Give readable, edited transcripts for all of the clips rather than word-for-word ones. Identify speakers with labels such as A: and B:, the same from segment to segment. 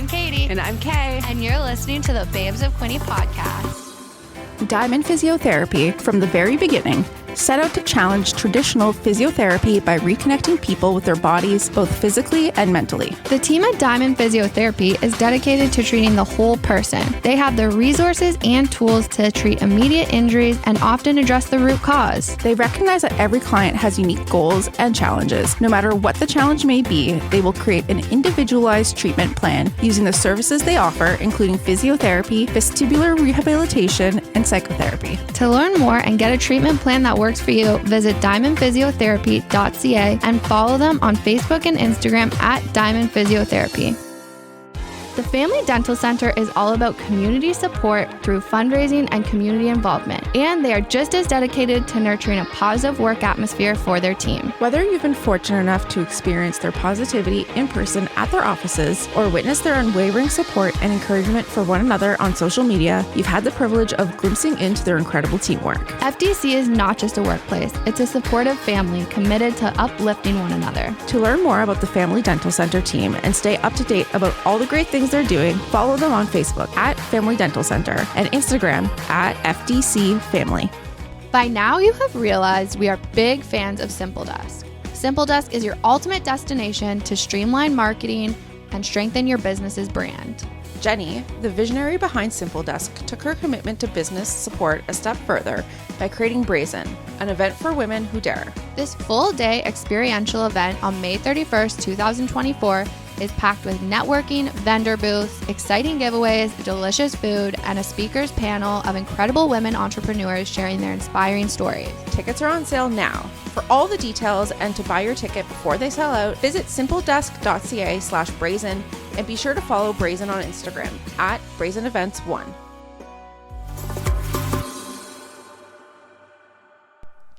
A: Katie.
B: And I'm Kay.
A: And you're listening to the Babes of Quinte podcast.
C: Diamond Physiotherapy, from the very beginning, set out to challenge traditional physiotherapy by reconnecting people with their bodies, both physically and mentally.
A: The team at Diamond Physiotherapy is dedicated to treating the whole person. They have the resources and tools to treat immediate injuries and often address the root cause.
C: They recognize that every client has unique goals and challenges. No matter what the challenge may be, they will create an individualized treatment plan using the services they offer, including physiotherapy, vestibular rehabilitation, and psychotherapy.
A: To learn more and get a treatment plan that works for you, visit diamondphysiotherapy.ca and follow them on Facebook and Instagram at Diamond Physiotherapy. The Family Dental Center is all about community support through fundraising and community involvement, and they are just as dedicated to nurturing a positive work atmosphere for their team.
C: Whether you've been fortunate enough to experience their positivity in person at their offices or witness their unwavering support and encouragement for one another on social media, you've had the privilege of glimpsing into their incredible teamwork.
A: FDC is not just a workplace, it's a supportive family committed to uplifting one another.
C: To learn more about the Family Dental Center team and stay up to date about all the great things they're doing, follow them on Facebook at Family Dental Center and Instagram at FDC Family.
A: By now you have realized we are big fans of Simple Desk. Simple Desk is your ultimate destination to streamline marketing and strengthen your business's brand.
C: Jenny, the visionary behind Simple Desk, took her commitment to business support a step further by creating Brazen, an event for women who dare.
A: This full-day experiential event on May 31st, 2024 is packed with networking, vendor booths, exciting giveaways, delicious food, and a speakers panel of incredible women entrepreneurs sharing their inspiring stories.
C: Tickets are on sale now. For all the details and to buy your ticket before they sell out, visit simpledesk.ca/brazen and be sure to follow Brazen on Instagram at brazenevents1.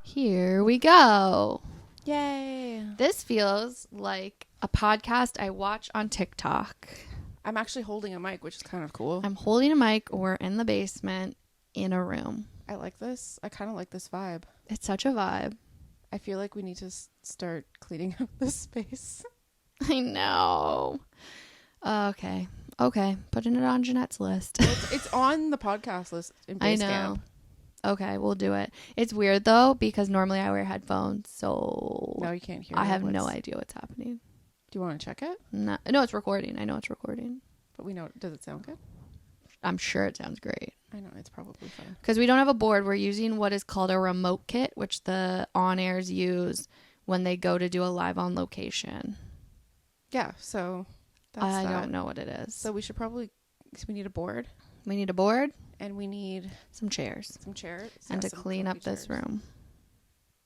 A: Here we go.
C: Yay.
A: This feels like a podcast I watch on TikTok.
C: I'm actually holding a mic, which is kind of cool.
A: I'm holding a mic. We're in the basement in a room.
C: I like this. I kind of like this vibe.
A: It's such a vibe.
C: I feel like we need to start cleaning up this space.
A: I know. Okay. Putting it on Jeanette's list.
C: It's on the podcast list in Basecamp.
A: I know. Okay, we'll do it. It's weird though because normally I wear headphones, so
C: no, you can't hear.
A: I have no idea what's happening.
C: Do you want to check it?
A: No, it's recording. I know it's recording.
C: But we know. Does it sound good?
A: I'm sure it sounds great.
C: I know it's probably fine.
A: Because we don't have a board. We're using what is called a remote kit, which the on-airs use when they go to do a live on location.
C: Yeah. So that's
A: I don't know what it is.
C: So we should probably. So we need a board.
A: We need a board.
C: And we need
A: some chairs.
C: And
A: to clean up this room.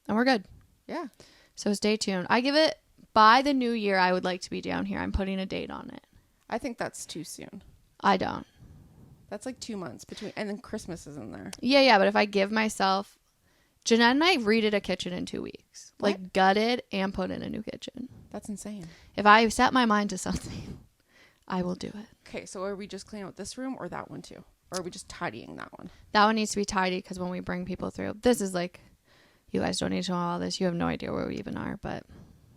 A: And we're good.
C: Yeah.
A: So stay tuned. I give it by the new year. I would like to be down here. I'm putting a date on it.
C: I think that's too soon.
A: I don't.
C: That's like 2 months between. And then Christmas is in there.
A: Yeah. But if I give myself. Jeanette and I redid a kitchen in 2 weeks.
C: What?
A: Like gutted and put in a new kitchen.
C: That's insane.
A: If I set my mind to something, I will do it.
C: Okay. So are we just cleaning out this room or that one too? Or are we just tidying that one?
A: That one needs to be tidy because when we bring people through, this is like, you guys don't need to know all this. You have no idea where we even are, but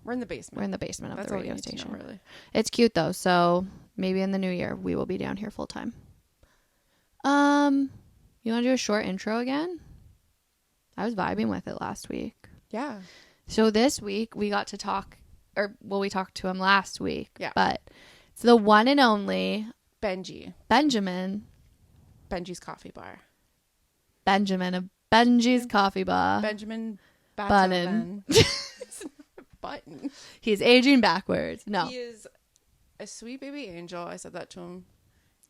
C: we're in the basement.
A: We're in the basement of
C: That's
A: the radio
C: all you need
A: station.
C: to know, really.
A: It's cute though, so maybe in the new year we will be down here full time. You want to do a short intro again? I was vibing with it last week.
C: Yeah.
A: So this week we got to talk, we talked to him last week.
C: Yeah.
A: But it's the one and only
C: Benji's Coffee Bar.
A: Benjamin of Benji's Coffee Bar.
C: Benjamin
A: Batelaan.
C: It's not a button.
A: He's aging backwards. No.
C: He is a sweet baby angel. I said that to him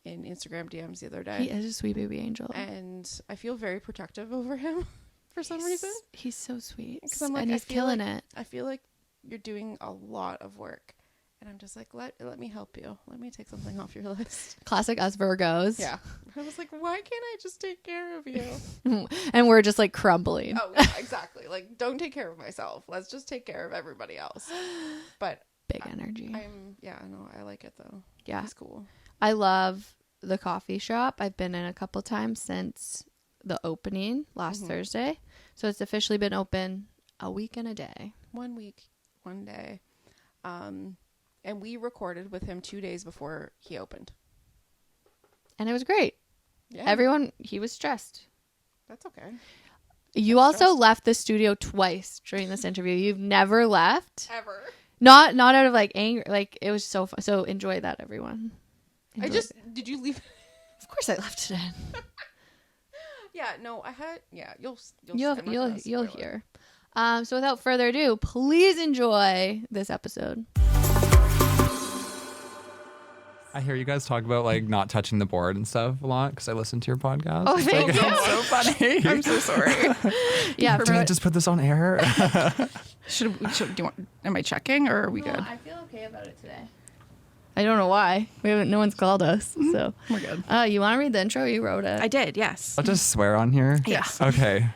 C: in Instagram DMs the other day.
A: He is a sweet baby angel.
C: And I feel very protective over him for some reason.
A: He's so sweet.
C: I'm like,
A: and he's killing it.
C: I feel like you're doing a lot of work. And I'm just like, let me help you. Let me take something off your list.
A: Classic us Virgos.
C: Yeah. I was like, why can't I just take care of you?
A: And we're just like crumbling.
C: Oh, yeah, exactly. Like, don't take care of myself. Let's just take care of everybody else. But
A: big energy.
C: I like it though.
A: Yeah.
C: It's cool.
A: I love the coffee shop. I've been in a couple times since the opening last Thursday. So it's officially been open a week and a day.
C: 1 week, 1 day. And we recorded with him 2 days before he opened.
A: And it was great.
C: Yeah.
A: He was stressed.
C: That's okay.
A: You also left the studio twice during this interview. You've never left.
C: Ever.
A: Not out of like anger. Like it was so fun. So enjoy that, everyone.
C: Did you leave?
A: Of course I left it in.
C: Yeah, no, I had, yeah, you'll
A: hear. So without further ado, please enjoy this episode.
B: I hear you guys talk about like not touching the board and stuff a lot because I listen to your podcast.
A: Oh, thank you.
B: It's so funny.
C: I'm so sorry.
A: Yeah,
B: Can I just put this on air?
C: Am I checking or are we good?
A: I feel okay about it today. I don't know why. No one's called us, so
C: We're good.
A: You want to read the intro? You wrote it.
C: I did, yes.
B: I'll just swear on here.
C: Yes.
B: Okay.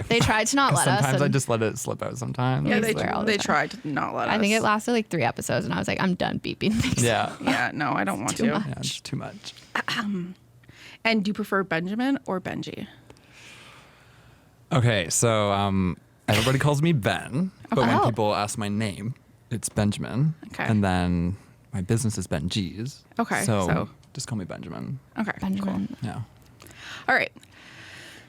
A: They tried to not let us.
B: Sometimes I just let it slip out sometimes.
C: Yeah,
A: We swear all the
C: they
A: time.
C: tried to not let us.
A: I think it lasted like 3 episodes, and I was like, I'm done beeping things.
B: Yeah.
C: Yeah, no, I don't want
A: too
C: to.
A: much.
B: Yeah, it's too much.
C: And do you prefer Benjamin or Benji?
B: Okay, so everybody calls me Ben, but when
A: Oh.
B: people ask my name, it's Benjamin.
C: Okay.
B: And then my business is Benji's.
C: Okay,
B: So
C: so-
B: just call me Benjamin.
C: Okay,
A: Benjamin.
C: cool.
B: Yeah.
C: All right.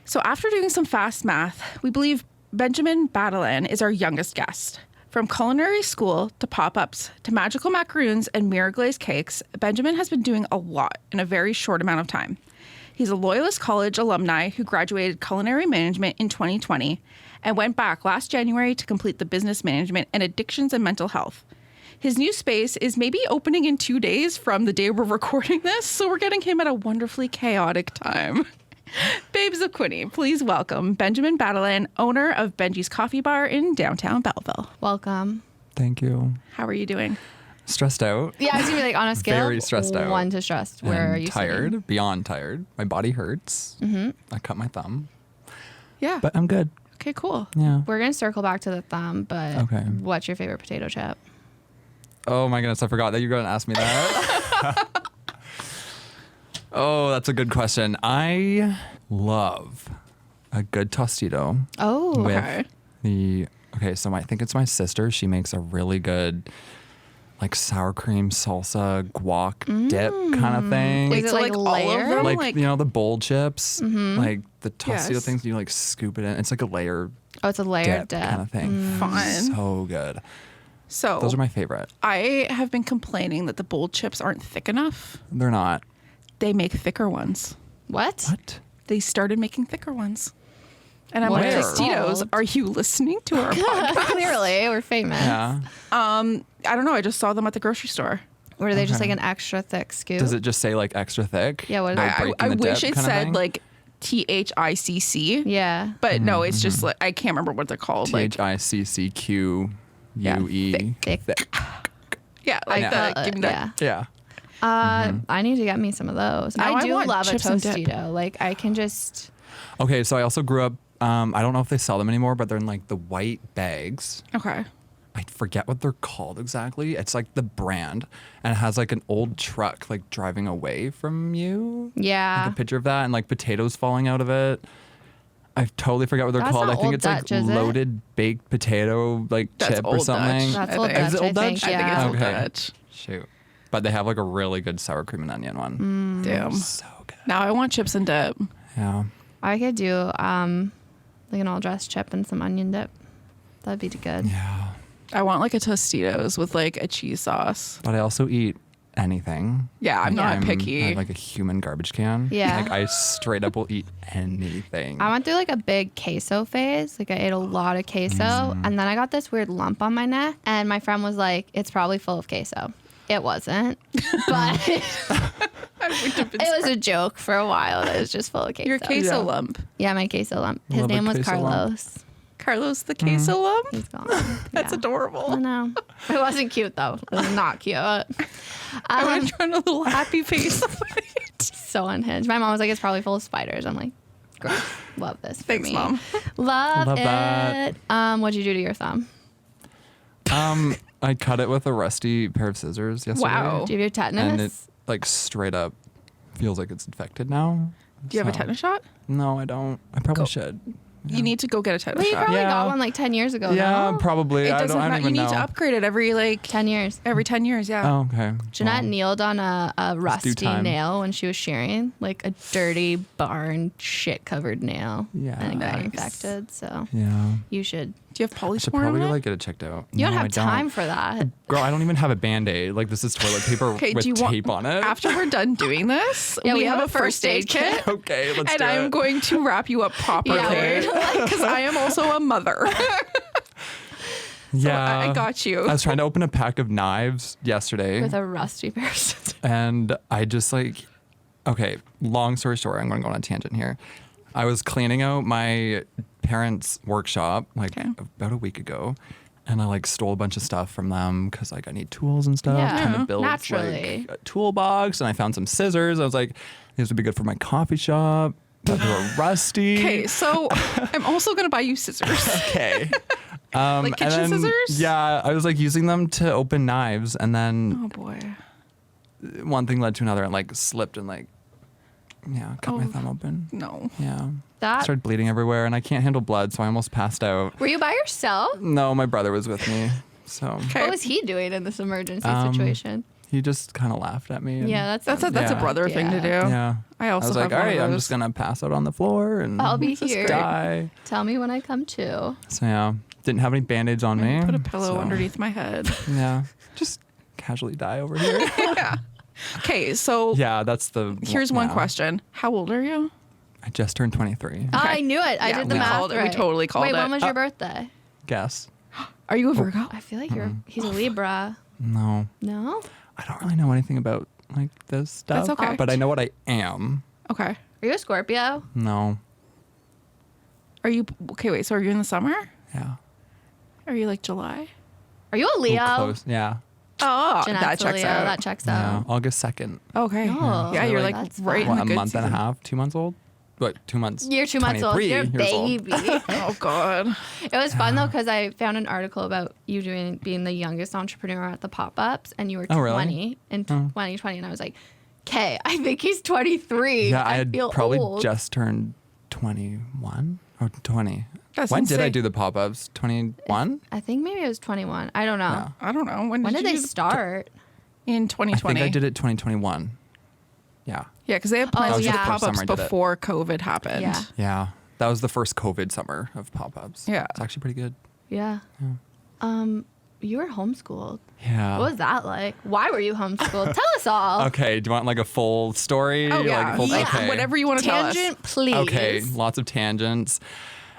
C: So after doing some fast math, we believe Benjamin Batelaan is our youngest guest. From culinary school to pop-ups to magical macaroons and mirror-glazed cakes, Benjamin has been doing a lot in a very short amount of time. He's a Loyalist College alumni who graduated Culinary Management in 2020 and went back last January to complete the business management and addictions and mental health. His new space is maybe opening in 2 days from the day we're recording this, so we're getting him at a wonderfully chaotic time. Babes of Quinte, please welcome Benjamin Batelaan, owner of Benji's Coffee Bar in Downtown Belleville.
A: Welcome.
B: Thank you.
C: How are you doing?
B: Stressed out.
A: Yeah, I was gonna be like on a scale.
B: Very stressed out.
A: 1 to stressed. Where
B: and
A: are you
B: tired,
A: sitting?
B: beyond tired. My body hurts. Mm-hmm. I cut my thumb,
C: Yeah.
B: but I'm good.
C: Okay, cool.
B: Yeah.
A: We're gonna circle back to the thumb, but
B: Okay.
A: what's your favorite potato chip?
B: Oh my goodness, I forgot that you were going to ask me that. Oh, that's a good question. I love a good tostito.
A: Oh,
C: Okay.
B: So I think it's my sister. She makes a really good like sour cream salsa guac dip kind of thing.
A: Is it like
C: all of
A: layered?
C: them?
B: like you know the bowl chips, like the tostito
C: Yes.
B: things. You like scoop it in. It's like a layer
A: Oh, it's a layered
B: dip
A: dip.
B: kind of thing.
C: Fun.
B: So good.
C: So
B: Those are my favorite.
C: I have been complaining that the bowl chips aren't thick enough.
B: They're not.
C: They make thicker ones.
A: What?
B: What?
C: They started making thicker ones. And I'm
A: What
C: like,
B: are they
C: Tostitos,
A: called?
C: are you listening to our podcast?
A: Clearly, we're famous.
B: Yeah.
C: I don't know. I just saw them at the grocery store.
A: Or are they just
B: Okay.
A: like an extra thick scoop?
B: Does it just say like extra thick?
A: Yeah, what is
B: Like
A: it?
B: breaking
C: I
B: the
C: wish
B: dip
C: it
B: kind of
C: said
B: thing?
C: like THICC.
A: Yeah.
C: But no, it's just like, I can't remember what they're called. Like,
B: THICCQUE.
A: thick.
C: yeah, like
B: Yeah.
C: the, give me that.
B: Yeah.
A: I need to get me some of those.
C: Now
A: I
C: I
A: do
C: want
A: love a
C: chips and dip.
A: Tostito. Like I can just.
B: Okay, so I also grew up. I don't know if they sell them anymore, but they're in like the white bags.
C: Okay.
B: I forget what they're called exactly. It's like the brand, and it has like an old truck like driving away from you.
A: Yeah.
B: Like a picture of that, and like potatoes falling out of it. I totally forget what they're
A: That's
B: called.
A: not
B: I think
A: Old
B: it's
A: Dutch,
B: like
A: is it?
B: loaded baked potato like
C: That's
B: chip or
C: Old
B: something.
C: Dutch.
A: That's
C: I
A: Old
C: think.
A: Dutch.
B: Is it Old
A: I think.
B: Dutch?
C: I think
A: Yeah.
C: it's Old
B: Okay.
C: Dutch.
B: Shoot. But they have like a really good sour cream and onion one.
C: Damn.
B: So good.
C: Now I want chips and dip.
B: Yeah.
A: I could do like an all dressed chip and some onion dip. That'd be good.
B: Yeah.
C: I want like a Tostitos with like a cheese sauce.
B: But I also eat anything.
C: Yeah, I'm not picky.
B: I'm like a human garbage can.
A: Yeah.
B: Like I straight up will eat anything.
A: I went through like a big queso phase. Like I ate a lot of queso, and then I got this weird lump on my neck. And my friend was like, "It's probably full of queso." It wasn't, but it was a joke for a while. It was just full of queso.
C: Your queso
B: Yeah.
C: lump.
A: Yeah, my queso lump. His
B: Love a
A: name was
B: queso lump.
A: Carlos.
C: Carlos the queso lump.
A: He's gone.
C: That's
A: Yeah.
C: adorable.
A: I know. It wasn't cute though. It was not cute.
C: I would have drawn a little happy face.
A: So unhinged. My mom was like, "It's probably full of spiders." I'm like, "Gross. Love this for
C: Thanks,
A: me.
C: Mom.
A: Love
B: Love
A: it."
B: that.
A: What'd you do to your thumb?
B: I cut it with a rusty pair of scissors yesterday.
C: Wow.
A: Do you have your tetanus?
B: And it like straight up feels like it's infected now.
C: Do you have a
B: So-
C: tetanus shot?
B: No, I don't. I probably should.
C: You need to go get a title
A: Well, you
C: shot.
A: probably got one like 10 years ago.
B: Yeah,
A: no?
B: probably.
C: It
B: I
C: doesn't
B: don't
C: matter.
B: even
C: You
B: know.
C: need to upgrade it every
A: 10 years.
C: every 10 years. Yeah.
B: Oh, okay.
A: Jeanette
B: Well,
A: kneeled on a rusty
B: time.
A: nail when she was shearing, like a dirty barn shit covered nail.
B: Yeah.
A: And it got
C: Nice.
A: infected. So
B: Yeah.
A: you should.
C: Do you have
B: I should
C: polysporin
B: probably
C: on it?
B: like get it checked out.
A: You don't
B: No,
A: have
B: I
A: time for that.
B: Girl, I don't even have a Band-Aid. Like, this is toilet paper
C: Okay,
B: with
C: do you want
B: tape on it.
C: After we're done doing this,
A: Yeah,
C: we have a first aid kit.
B: Okay, let's
C: And
B: do
C: I am
B: it.
C: going to wrap you up properly
A: Yeah,
C: because I am also a mother.
B: Yeah.
C: I got you.
B: I was trying to open a pack of knives yesterday.
A: With a rusty pair of scissors.
B: And I just okay, long story short, I'm going to go on a tangent here. I was cleaning out my parents' workshop about a week ago, and I stole a bunch of stuff from them because I need tools and stuff.
A: Yeah,
B: trying to build
A: naturally.
B: a toolbox, and I found some scissors. I was like, these would be good for my coffee shop, but they were rusty.
C: Okay, so I'm also going to buy you scissors.
B: Okay.
C: Like kitchen
B: and then,
C: scissors?
B: Yeah, I was using them to open knives, and then
C: Oh, boy.
B: one thing led to another, and slipped and cut my thumb open.
C: No.
B: Yeah.
A: That-
B: Started bleeding everywhere, and I can't handle blood, so I almost passed out.
A: Were you by yourself?
B: No, my brother was with me, so
C: Okay.
A: What was he doing in this emergency
B: Um,
A: situation?
B: he just kind of laughed at me. And,
A: Yeah,
C: That's a
B: Yeah.
C: brother thing to do.
B: yeah.
C: I also
B: was like,
C: have
B: all
C: one of
B: right, I'm
C: those.
B: just gonna pass out on the floor and
A: I'll be
B: just
A: here.
B: die.
A: Tell me when I come to.
B: So yeah, didn't have any band-aids on me.
C: Put a pillow
B: so,
C: underneath my head.
B: Yeah, just casually die over here.
C: Yeah. Okay, so
B: Yeah, that's the.
C: here's one
B: yeah.
C: question. How old are you?
B: I just turned 23.
A: Oh, I knew it. I
C: Yeah,
A: did the
C: we
A: math
C: called it. We
A: right.
C: totally called
A: Wait,
C: it.
A: when was your birthday?
B: Guess.
C: Are you a Virgo?
A: I feel like he's a Libra.
B: No,
A: No?
B: I don't really know anything about this stuff.
C: That's okay.
B: But I know what I am.
C: Okay.
A: Are you a Scorpio?
B: No.
C: Are you okay? Wait. So are you in the summer?
B: Yeah.
C: Are you July?
A: Are you a Leo?
B: Close. Yeah.
C: Oh,
A: Jeanette's
C: that
A: a
C: checks
A: Leo.
C: out.
A: That checks
B: Yeah.
A: out.
B: August 2nd.
C: Okay.
A: Oh,
C: Yeah, you're
A: that's
C: right in
A: fun.
C: the
B: What, a
C: good
B: month and a
C: season.
B: half? 2 months old? What, 2 months?
A: You're 2 months old.
B: 23
A: You're a
B: years old.
A: baby.
C: Oh God.
A: It was fun though because I found an article about you being the youngest entrepreneur at the pop-ups, and you were
B: Oh, really?
A: 20 in 2020, and I was like, "Okay, I think he's 23."
B: Yeah, I had
A: feel
B: probably
A: old.
B: just turned 21 or 20.
C: That's
B: when did I
C: insane.
B: do the pop-ups? 21?
A: I think maybe it was 21. I don't know.
B: Yeah.
C: I don't know. When
A: When did
C: you
A: they
C: do the-
A: start?
C: In
B: I
C: 2020.
B: think I did it 2021. Yeah.
C: Yeah, because they had plans
A: Oh,
C: to do
A: yeah.
C: the pop-ups
B: Summer I did it.
C: before COVID happened.
A: Yeah.
B: Yeah. That was the first COVID summer of pop-ups.
C: Yeah.
B: It's actually pretty good.
A: Yeah. You were homeschooled.
B: Yeah.
A: What was that like? Why were you homeschooled? Tell us all.
B: Okay, do you want a full story?
C: Oh yeah.
B: Like a full,
C: Yeah.
B: okay.
C: Whatever you want to tell us.
A: Tangent, please.
B: Okay, lots of tangents.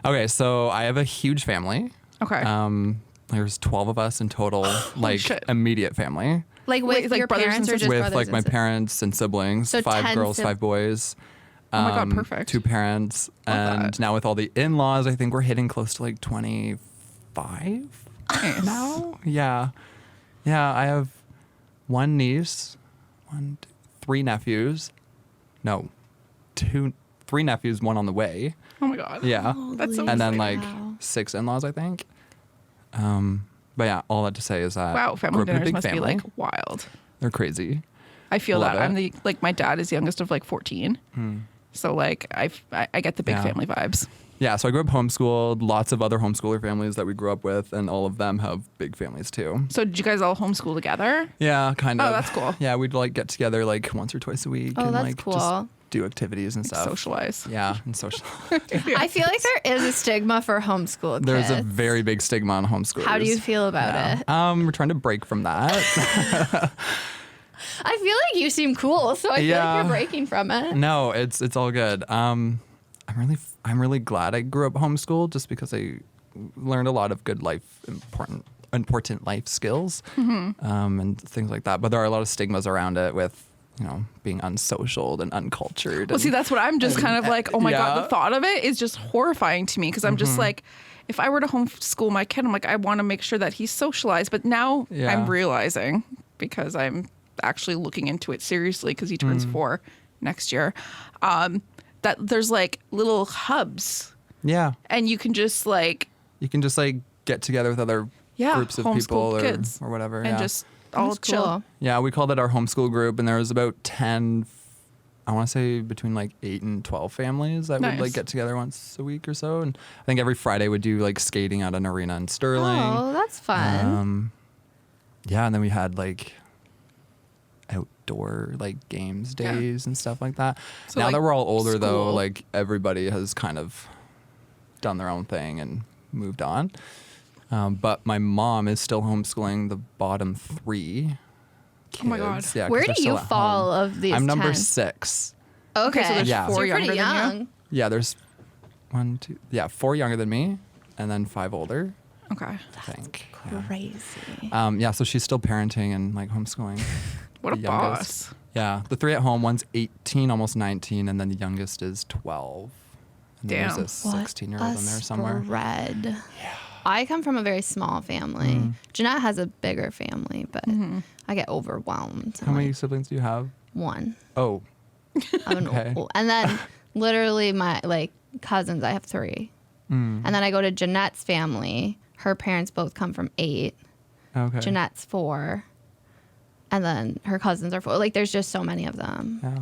B: Okay, so I have a huge family.
C: Okay.
B: There's 12 of us in total,
C: shit.
B: immediate family.
A: Like with
C: Wait, like
A: your
C: brothers and
A: parents or just
C: sisters?
B: With
A: brothers and
B: my
A: sisters?
B: parents and siblings,
A: So
B: 5
A: 10
B: girls, 5 boys.
C: Oh my God, perfect.
B: 2 parents.
C: Love
B: And
C: that.
B: now with all the in-laws, I think we're hitting close to 25
C: Nice.
B: now. Yeah. Yeah, I have 1 niece, 3 nephews. No, 3 nephews, 1 on the way.
C: Oh my God.
B: Yeah.
C: That's so
B: And then
A: Wow.
B: 6 in-laws, I think. But yeah, all that to say is that
C: Wow,
B: grew
C: family
B: up in a
C: dinners
B: big
C: must
B: family.
C: be wild.
B: They're crazy.
C: I feel
B: Love
C: that. I'm
B: it.
C: the my dad is youngest of 14. So I get the big
B: Yeah.
C: family vibes.
B: Yeah, so I grew up homeschooled, lots of other homeschooler families that we grew up with, and all of them have big families too.
C: So did you guys all homeschool together?
B: Yeah, kind of.
C: Oh, that's cool.
B: Yeah, we'd get together once or twice a week
A: Oh,
B: and
A: that's
B: just
A: cool.
B: do activities and stuff.
C: Socialize.
B: Yeah, and social.
A: I feel like there is a stigma for homeschool
B: There's
A: kids.
B: a very big stigma on homeschoolers.
A: How do you feel about
B: Yeah.
A: it?
B: We're trying to break from that.
A: I feel like you seem cool, so I feel
B: Yeah.
A: like you're breaking from it.
B: No, it's all good. I'm really glad I grew up homeschooled just because I learned a lot of good important life skills and things like that. But there are a lot of stigmas around it with being unsocial and uncultured.
C: Well, see, that's what I'm just kind of like, oh my God,
B: yeah.
C: the thought of it is just horrifying to me because I'm just like, if I were to homeschool my kid, I'm like, I want to make sure that he's socialized. But now
B: Yeah.
C: I'm realizing, because I'm actually looking into it seriously because he turns 4 next year, that there's little hubs
B: Yeah,
C: and you can just
B: you can just get together with other
C: Yeah,
B: groups of
C: homeschool
B: people
C: kids
B: or whatever.
C: and
B: yeah.
C: just all
A: That's
C: chill.
A: cool.
B: Yeah, we called it our homeschool group, and there was about 10 I want to say between like 8 and 12 families that would like get together once a week or so. And I think every Friday would do like skating at an arena in Sterling.
A: Oh, that's fun.
B: Yeah, and then we had like outdoor like games days and stuff like that. So now like, that we're all older though, like everybody has kind of done their own thing and moved on. But my mom is still homeschooling the bottom 3 kids.
C: Oh my God.
A: Yeah, where do you fall of these?
B: I'm number
A: 10?
B: 6.
C: Okay, so there's 4
A: so
C: younger
A: pretty
C: than you?
B: Yeah, there's 4 younger than me and then 5 older.
C: Okay.
B: I think.
A: Crazy.
B: Yeah, so she's still parenting and like homeschooling.
C: What a boss.
B: Yeah, the 3 at home, one's 18, almost 19, and then the youngest is 12. And
C: Damn.
B: There's a 16-year-old in there somewhere.
A: Spread. Yeah. I come from a very small family. Jeanette has a bigger family, but I get overwhelmed.
B: How many siblings do you have?
A: 1.
B: Oh.
A: Okay. And then literally my like cousins, I have 3. And then I go to Jeanette's family. Her parents both come from 8.
B: Okay.
A: Jeanette's 4. And then her cousins are 4. Like there's just so many of them.
B: Yeah.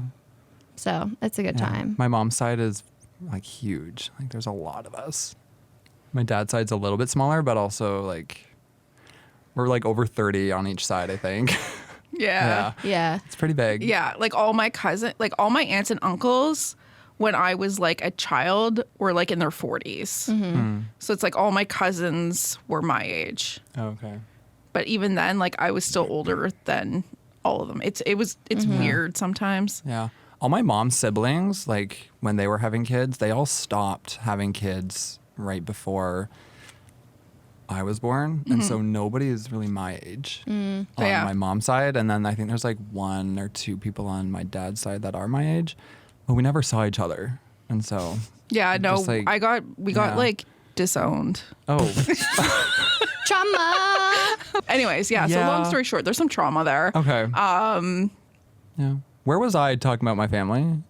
A: So it's a good time.
B: My mom's side is like huge. Like there's a lot of us. My dad's side's a little bit smaller, but also like we're like over 30 on each side, I think.
C: Yeah.
A: Yeah.
B: It's pretty big.
C: Yeah. Like all my aunts and uncles when I was like a child were like in their 40s. So it's like all my cousins were my age.
B: Oh, okay.
C: But even then, like I was still older than all of them. It's weird sometimes.
B: Yeah. All my mom's siblings, like when they were having kids, they all stopped having kids right before I was born. And so nobody is really my age on my mom's side. And then I think there's like 1 or 2 people on my dad's side that are my age, but we never saw each other. And so
C: yeah, no,
B: like,
C: we got like disowned.
B: Oh.
A: Trauma.
C: Anyways, yeah. So long story short, there's some trauma there.
B: Okay. Yeah. Where was I talking about my family?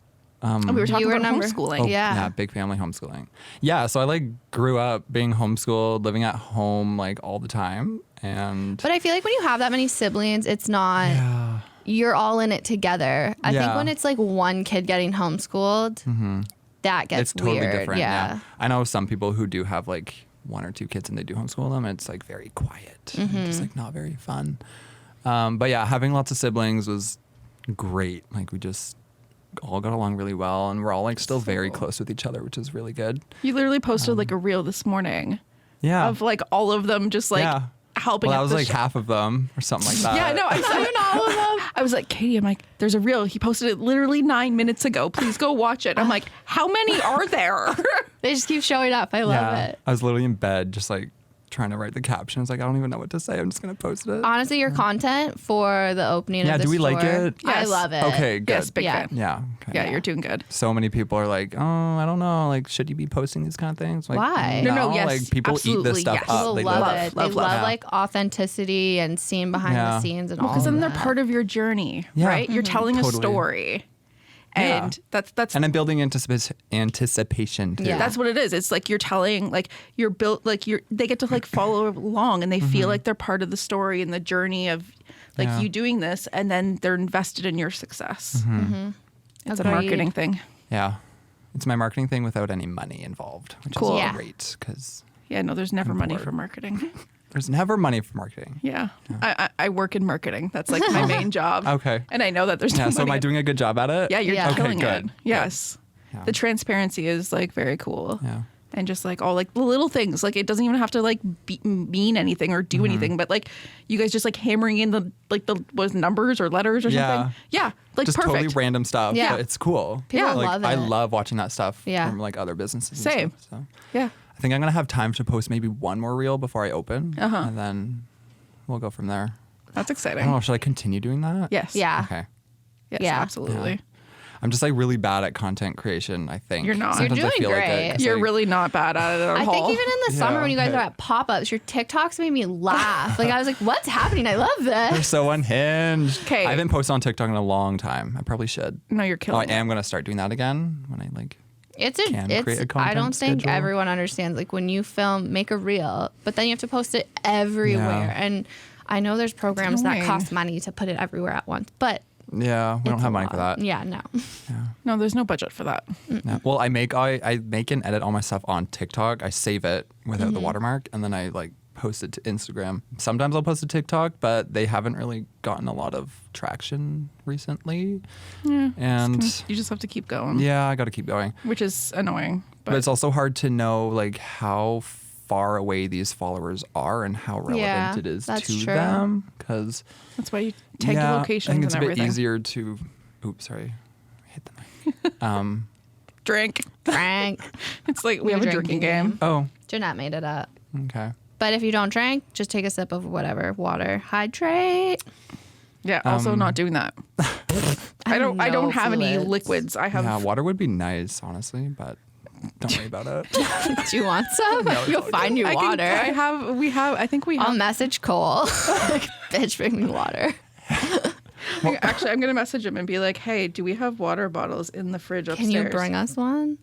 C: We were talking about homeschooling.
B: Oh,
A: Yeah.
B: Big family homeschooling. Yeah. So I like grew up being homeschooled, living at home like all the time.
A: But I feel like when you have that many siblings, it's not, you're all in it together. I think when it's like one kid getting homeschooled, that gets
B: it's totally
A: weird.
B: different.
A: Yeah.
B: I know some people who do have like 1 or 2 kids and they do homeschool them. It's like very quiet, and just like not very fun. But yeah, having lots of siblings was great. Like we just all got along really well, and we're all like still very close with each other, which is really good.
C: You literally posted like a reel this morning.
B: Yeah.
C: Of like all of them just like helping.
B: Well, that was like half of them or something like that.
C: Yeah, no, I saw all of them. I was like, Katie, I'm like, there's a reel. He posted it literally 9 minutes ago. Please go watch it. I'm like, how many are there?
A: They just keep showing up. I love it.
B: I was literally in bed just like trying to write the caption. I was like, I don't even know what to say. I'm just going to post it.
A: Honestly, your content for the opening of the
B: do we
A: store,
B: like it?
A: I love it.
B: Okay, good.
C: Yes, big fan.
B: Yeah. Okay.
C: Yeah, you're doing good.
B: So many people are like, oh, I don't know. Like, should you be posting these kind of things? Like,
A: why?
C: No, yes.
B: Like, people
C: Absolutely,
B: eat this stuff
C: yes.
B: up.
A: People
B: They
A: love
B: love
A: it. They love like authenticity and seeing behind the scenes and all
C: Because then they're
A: that.
C: part of your journey, right? You're telling a story. And that's
B: and I'm building anticipation too.
C: Yeah, that's what it is. It's like you're telling, like you're built, like they get to like follow along, and they feel like they're part of the story and the journey of like you doing this, and then they're invested in your success. It's a marketing thing.
B: Yeah, it's my marketing thing without any money involved, which is great because
C: no, there's never money for marketing.
B: There's never money for marketing.
C: Yeah. I work in marketing. That's like my main job.
B: Okay.
C: And I know that there's no money.
B: So am I doing a good job at it?
C: Yeah, you're killing it. Yes.
B: Yeah.
C: The transparency is like very cool.
B: Yeah.
C: And just like all like the little things, like it doesn't even have to like mean anything or do anything, but like you guys just like hammering in the numbers or letters or something. Yeah. Like
B: just
C: perfect.
B: totally random stuff.
A: Yeah.
B: But it's cool.
A: People
B: like,
A: love it.
B: I love watching that stuff
A: from
B: like other businesses.
C: Same.
B: And stuff, so.
C: Yeah.
B: I think I'm going to have time to post maybe one more reel before I open. And then we'll go from there.
C: That's exciting.
B: I don't know. Should I continue doing that?
C: Yes.
A: Yeah.
B: Okay.
C: Yes,
A: Yeah.
C: absolutely.
B: Yeah. I'm just like really bad at content creation, I think.
C: You're not.
B: Sometimes
A: You're
B: I feel
A: doing
B: like
A: great.
B: it,
C: You're really not bad at it at all.
A: I think even in the summer when you guys
B: okay.
A: are at pop-ups, your TikToks made me laugh. Like I was like, what's happening? I love
B: They're
A: this.
B: so unhinged.
C: Okay.
B: I haven't posted on TikTok in a long time. I probably should.
C: No, you're
B: Oh,
C: killing
B: I am going to start doing that again when I like...
A: It's
B: create a
A: I
B: content
A: don't think
B: schedule.
A: everyone understands like when you film, make a reel, but then you have to post it everywhere.
B: Yeah.
A: And I know there's programs that
C: annoying.
A: cost money to put it everywhere at once, but
B: Yeah, we don't
A: It's
B: have
A: a
B: money for
A: lot.
B: that.
A: Yeah, no.
C: No, there's no budget for that.
B: Yeah. Well, I make and edit all my stuff on TikTok. I save it without the watermark, and then I like post it to Instagram. Sometimes I'll post to TikTok, but they haven't really gotten a lot of traction recently.
C: Yeah.
B: And
C: You just have to keep going.
B: yeah, I got to keep going.
C: Which is annoying.
B: But it's also hard to know like how far away these followers are and how relevant
A: Yeah,
B: it is
A: that's
B: to
A: true.
B: them. Because
C: that's why you tag the locations
B: I think it's
C: and
B: a bit
C: everything.
B: easier to. Oops, sorry, I hit the mic.
C: Drink.
A: Drink.
C: It's like we have a drinking game.
B: Oh,
A: Jeanette made it up.
B: okay.
A: But if you don't drink, just take a sip of whatever water. Hydrate.
C: Yeah, also not doing that. I don't have any
A: fluids.
C: liquids. I have
B: Yeah, water would be nice, honestly, but don't worry about it.
A: Do you want some? You'll find you water.
C: I think we have
A: I'll message Cole. Like, bitch, bring me water.
C: actually I'm gonna message him and be like, hey, do we have water bottles in the fridge upstairs?
A: Can you bring us one?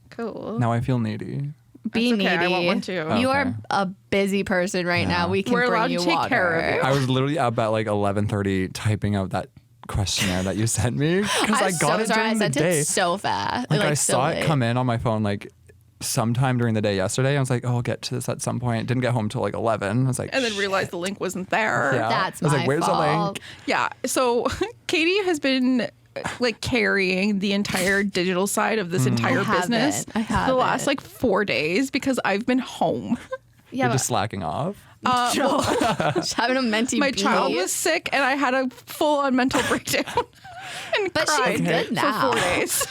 C: Cool.
B: Now I feel needy.
A: Be
C: That's okay,
A: needy.
C: I want one too.
A: You
B: Okay.
A: are a busy person right now. We can
C: We're
A: bring
C: allowed
A: you
C: to take
A: water.
C: care of you.
B: I was literally up at like 11:30 typing out that questionnaire that you sent me because I
A: I'm
B: got
A: so
B: it
A: sorry.
B: during
A: I
B: the
A: sent
B: day.
A: it so fast.
B: Like I
A: so
B: saw it
A: late.
B: come in on my phone like sometime during the day yesterday. I was like, oh, I'll get to this at some point. Didn't get home till like 11. I was like,
C: And then realized the link wasn't there.
B: Yeah.
A: That's
B: I was
A: my
B: like, where's the
A: fault.
B: link?
C: Yeah. So Katie has been like carrying the entire digital side of this entire business
A: I
C: for the last like 4 days because I've been home.
A: Yeah,
B: You're just slacking off.
A: just having a mentee.
C: My child was sick and I had a full on mental breakdown and
A: But she's
C: cried
A: good now.
C: for 4 days.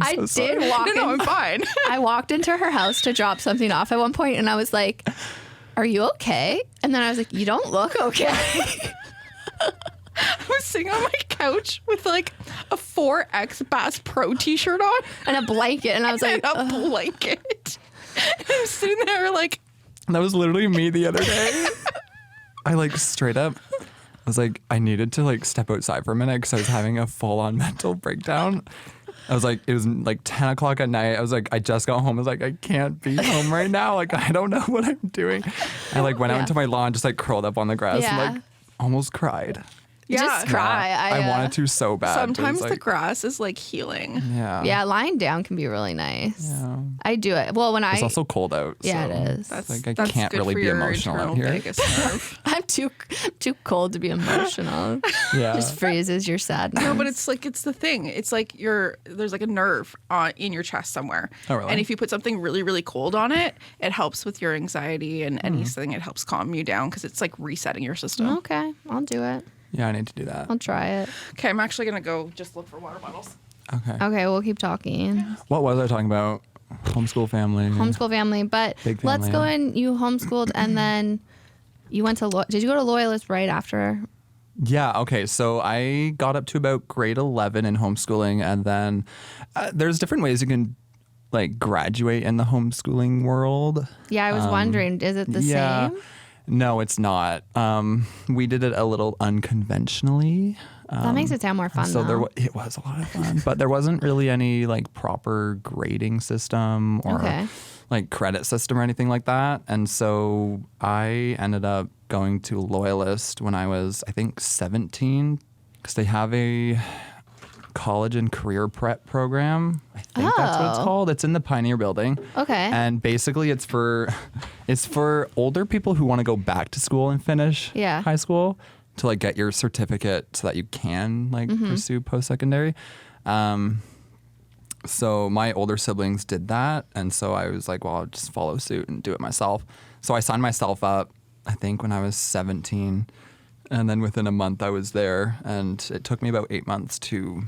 A: I
B: so sorry.
A: did walk in.
C: No, I'm fine.
A: I walked into her house to drop something off at one point, and I was like, "Are you okay?" And then I was like, "You don't look okay."
C: I was sitting on my couch with like a 4X Bass Pro t-shirt on
A: And a blanket, and I was like,
C: and a blanket. And I'm sitting there like,
B: That was literally me the other day. I like straight up was like, I needed to like step outside for a minute because I was having a full on mental breakdown. I was like, it was like 10 o'clock at night. I was like, I just got home. I was like, I can't be home right now. Like, I don't know what I'm doing. I like went out
A: Yeah.
B: into my lawn, just like curled up on the grass
A: Yeah.
B: and like almost cried.
A: just cry.
B: I wanted to so bad. but it was,
C: sometimes the
B: like,
C: grass is like healing.
B: Yeah.
A: Yeah, lying down can be really nice.
B: Yeah.
A: I do it. Well, when
B: It's
A: I
B: also cold out.
A: Yeah,
B: so
A: it is.
C: That's
B: like I
C: that's
B: can't
C: good
B: really
C: for
B: be
C: your
B: emotional out
C: internal
B: here.
C: vagus nerve.
A: I'm too cold to be emotional.
B: Yeah.
A: Just freezes your sadness.
C: No, but it's the thing. It's like there's like a nerve in your chest somewhere.
B: Oh, really?
C: And if you put something really, really cold on it, it helps with your anxiety and anything. It helps calm you down because it's like resetting your system.
A: Okay, I'll do it.
B: Yeah, I need to do that.
A: I'll try it.
C: Okay, I'm actually gonna go just look for water bottles.
B: Okay.
A: Okay, we'll keep talking.
B: What was I talking about? Homeschool family.
A: Homeschool family, but
B: Big
A: let's
B: family,
A: go
B: yeah.
A: in. You homeschooled, and then you went to. Did you go to Loyalist right after?
B: Yeah, okay. So I got up to about grade 11 in homeschooling, and then there's different ways you can like graduate in the homeschooling world.
A: Yeah, I was wondering, is it the
B: yeah.
A: same?
B: No, it's not. We did it a little unconventionally.
A: That makes it sound more fun.
B: So
A: though.
B: it was a lot of fun, but there wasn't really any like proper grading system or
A: Okay.
B: like credit system or anything like that. And so I ended up going to Loyalist when I was, I think, 17, because they have a college and career prep program. I think that's what it's
A: Oh.
B: called. It's in the Pioneer Building.
A: Okay.
B: And basically it's for older people who want to go back to school and finish
A: Yeah.
B: high school to like get your certificate so that you can like pursue post-secondary. So my older siblings did that. And so I was like, well, I'll just follow suit and do it myself. So I signed myself up, I think when I was 17. And then within a month I was there, and it took me about 8 months to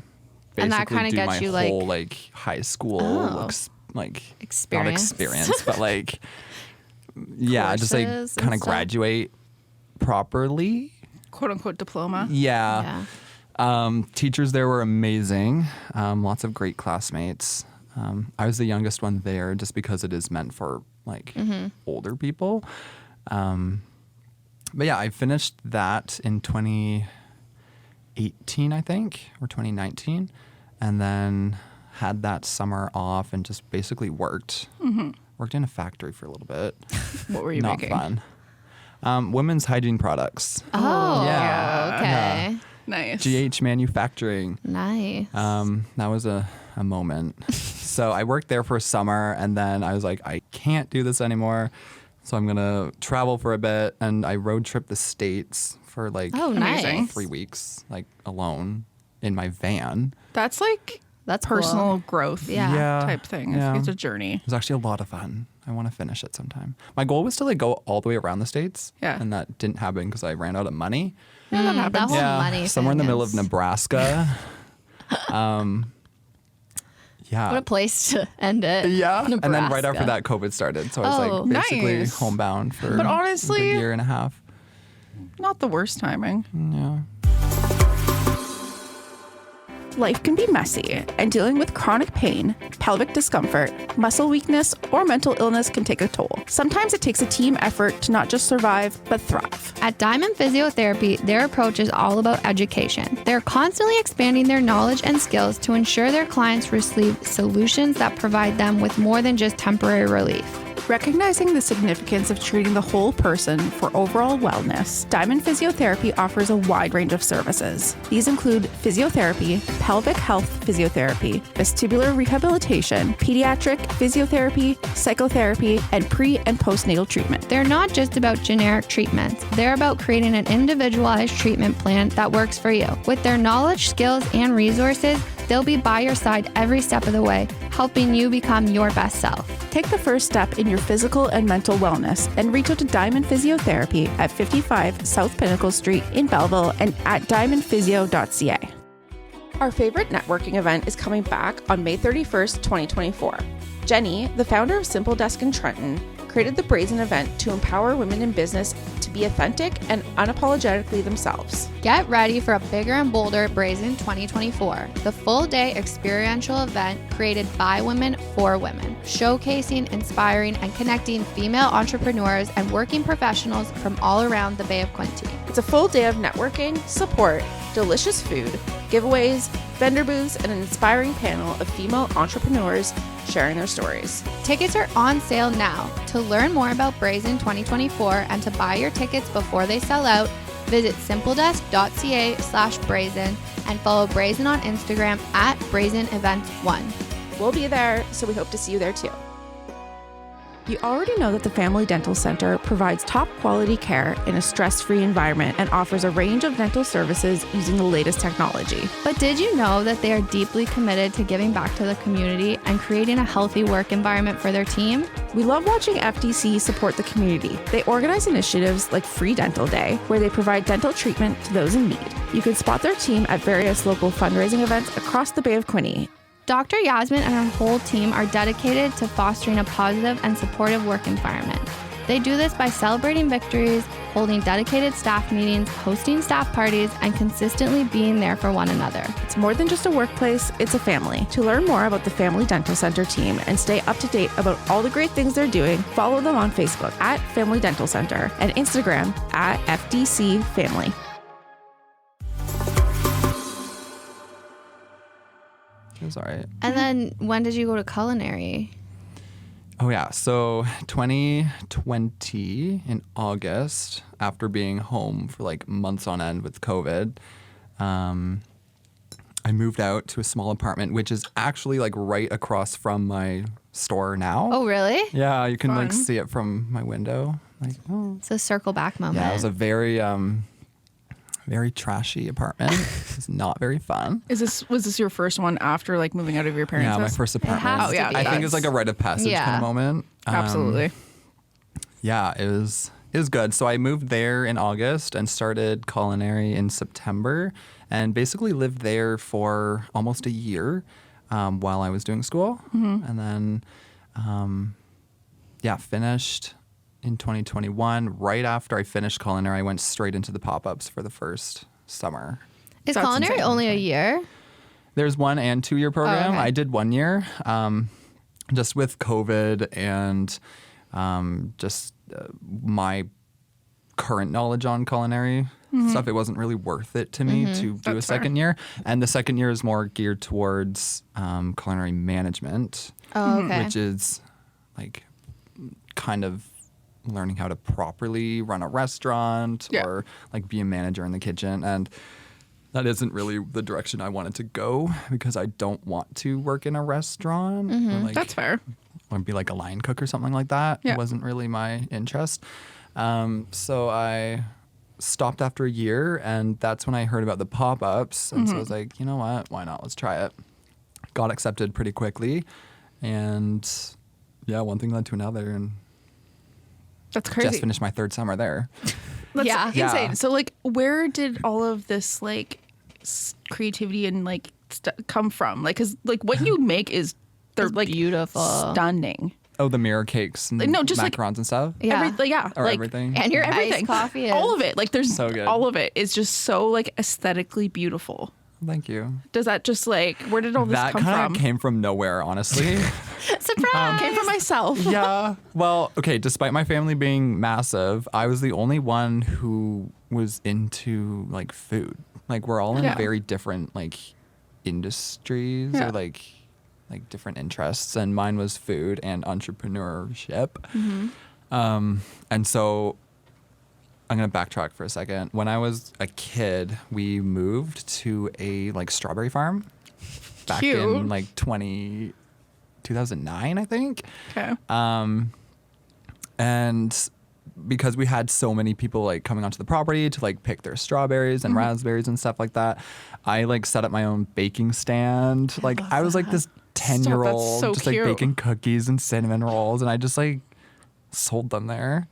A: And that
B: basically
A: kinda
B: do
A: gets
B: my
A: you,
B: whole like high school
A: Oh.
B: like
A: Experience.
B: not experience, but like yeah, just like
A: Courses and
B: kind of
A: stuff?
B: graduate properly.
C: Quote unquote diploma.
B: Yeah. Teachers there were amazing. Lots of great classmates. I was the youngest one there just because it is meant for like older people. But yeah, I finished that in 2018, I think, or 2019, and then had that summer off and just basically worked. Worked in a factory for a little bit.
C: What were you
B: Not
C: making?
B: fun. Women's hygiene products.
A: Oh,
B: Yeah.
A: okay.
C: Nice.
B: GH Manufacturing.
A: Nice.
B: That was a moment. So I worked there for a summer, and then I was like, I can't do this anymore. So I'm going to travel for a bit. And I road trip the States for like
A: nice.
B: 3 weeks, like alone in my van.
C: That's like
A: That's
C: personal
A: cool.
C: growth
A: Yeah.
C: type thing.
B: Yeah.
C: It's a journey.
B: It was actually a lot of fun. I want to finish it sometime. My goal was to like go all the way around the States.
C: Yeah.
B: And that didn't happen because I ran out of money.
C: Yeah, that
A: That
C: happens.
A: whole money
B: somewhere in the
A: thing
B: middle of
A: is-
B: Nebraska. Yeah.
A: What a place to end it.
B: Yeah. And then right
A: Nebraska.
B: after that, COVID started. So I was
A: Oh,
B: like basically
C: nice.
B: homebound for
C: But honestly-
B: a good year and a half.
C: Not the worst timing.
B: Yeah.
C: Life can be messy, and dealing with chronic pain, pelvic discomfort, muscle weakness, or mental illness can take a toll. Sometimes it takes a team effort to not just survive, but thrive.
A: At Diamond Physiotherapy, their approach is all about education. They're constantly expanding their knowledge and skills to ensure their clients receive solutions that provide them with more than just temporary relief.
C: Recognizing the significance of treating the whole person for overall wellness, Diamond Physiotherapy offers a wide range of services. These include physiotherapy, pelvic health physiotherapy, vestibular rehabilitation, pediatric physiotherapy, psychotherapy, and pre- and postnatal treatment.
A: They're not just about generic treatments. They're about creating an individualized treatment plan that works for you. With their knowledge, skills, and resources, they'll be by your side every step of the way, helping you become your best self.
C: Take the first step in your physical and mental wellness and reach out to Diamond Physiotherapy at 55 South Pinnacle Street in Belleville and at diamondphysio.ca. Our favorite networking event is coming back on May 31st, 2024. Jenny, the founder of Simple Desk in Trenton, created the Brazen event to empower women in business to be authentic and unapologetically themselves.
A: Get ready for a bigger and bolder Brazen 2024, the full-day experiential event created by women for women, showcasing, inspiring, and connecting female entrepreneurs and working professionals from all around the Bay of Quinte.
C: It's a full day of networking, support, delicious food, giveaways, vendor booths, and an inspiring panel of female entrepreneurs sharing their stories.
A: Tickets are on sale now. To learn more about Brazen 2024 and to buy your tickets before they sell out, visit simpledesk.ca/brazen and follow Brazen on Instagram at brazenevents1.
C: We'll be there, so we hope to see you there too. You already know that the Family Dental Center provides top quality care in a stress-free environment and offers a range of dental services using the latest technology.
A: But did you know that they are deeply committed to giving back to the community and creating a healthy work environment for their team?
C: We love watching FDC support the community. They organize initiatives like Free Dental Day, where they provide dental treatment to those in need. You can spot their team at various local fundraising events across the Bay of Quinte.
A: Dr. Yasmin and her whole team are dedicated to fostering a positive and supportive work environment. They do this by celebrating victories, holding dedicated staff meetings, hosting staff parties, and consistently being there for one another.
C: It's more than just a workplace, it's a family. To learn more about the Family Dental Center team and stay up to date about all the great things they're doing, follow them on Facebook at Family Dental Center and Instagram at FDC Family.
B: It was all right.
A: And then when did you go to culinary?
B: Oh, yeah. So 2020 in August, after being home for like months on end with COVID, I moved out to a small apartment, which is actually like right across from my store now.
A: Oh, really?
B: Yeah, you can like
C: Fun.
B: see it from my window. Like, oh.
A: It's a circle back moment.
B: Yeah, it was a very trashy apartment. It's not very fun.
C: Was this your first one after like moving out of your parents'
B: Yeah, my
C: house?
B: first apartment.
A: has to be.
B: I think it's like a rite of passage kind of moment.
C: Absolutely.
B: Yeah, it was good. So I moved there in August and started culinary in September, and basically lived there for almost a year while I was doing school, and then finished in 2021. Right after I finished culinary, I went straight into the pop-ups for the first summer.
A: Is
C: That's
A: culinary
C: insane.
A: only a year?
B: There's 1 and 2 year program.
A: okay.
B: I did 1 year, just with COVID and my current knowledge on culinary stuff. It wasn't really worth it to me to do a
C: That's fair.
B: second year. And the second year is more geared towards culinary management,
A: Oh, okay.
B: which is like kind of learning how to properly run a restaurant or like be a manager in the kitchen. And that isn't really the direction I wanted to go because I don't want to work in a restaurant. Or like,
C: That's fair.
B: or be like a line cook or something like that.
C: Yeah.
B: It wasn't really my interest. So I stopped after a year, and that's when I heard about the pop-ups. And so I was like, you know what? Why not? Let's try it. Got accepted pretty quickly. And yeah, one thing led to another. And
C: That's crazy.
B: just finished my third summer there.
C: That's
A: Yeah.
C: insane.
B: Yeah.
C: So like, where did all of this like creativity and like come from? Like, cause like what you make is they're
A: It's
C: like
A: beautiful.
C: stunning.
B: Oh, the mirror cakes and
C: No, just like-
B: macarons and stuff?
A: Yeah.
B: Or
C: like
B: everything?
A: And your
C: everything,
A: iced coffee is
C: all of it. Like, there's
B: So good.
C: all of it is just so like aesthetically beautiful.
B: Thank you.
C: Does that just like where did all this
B: That
C: come
B: kind
C: from?
B: of came from nowhere, honestly.
A: surprise.
C: Came from myself.
B: Yeah. Well, okay, despite my family being massive, I was the only one who was into like food. Like we're all in
C: Yeah.
B: very different like industries
C: Yeah.
B: or like different interests, and mine was food and entrepreneurship. And so I'm gonna backtrack for a second. When I was a kid, we moved to a like strawberry farm back
C: Cute.
B: in like 2009, I think.
C: Okay.
B: And because we had so many people like coming onto the property to like pick their strawberries and raspberries and stuff like that, I like set up my own baking stand. Like I was like this 10-year-old
C: so
B: just like
C: cute.
B: baking cookies and cinnamon rolls, and I just like sold them there.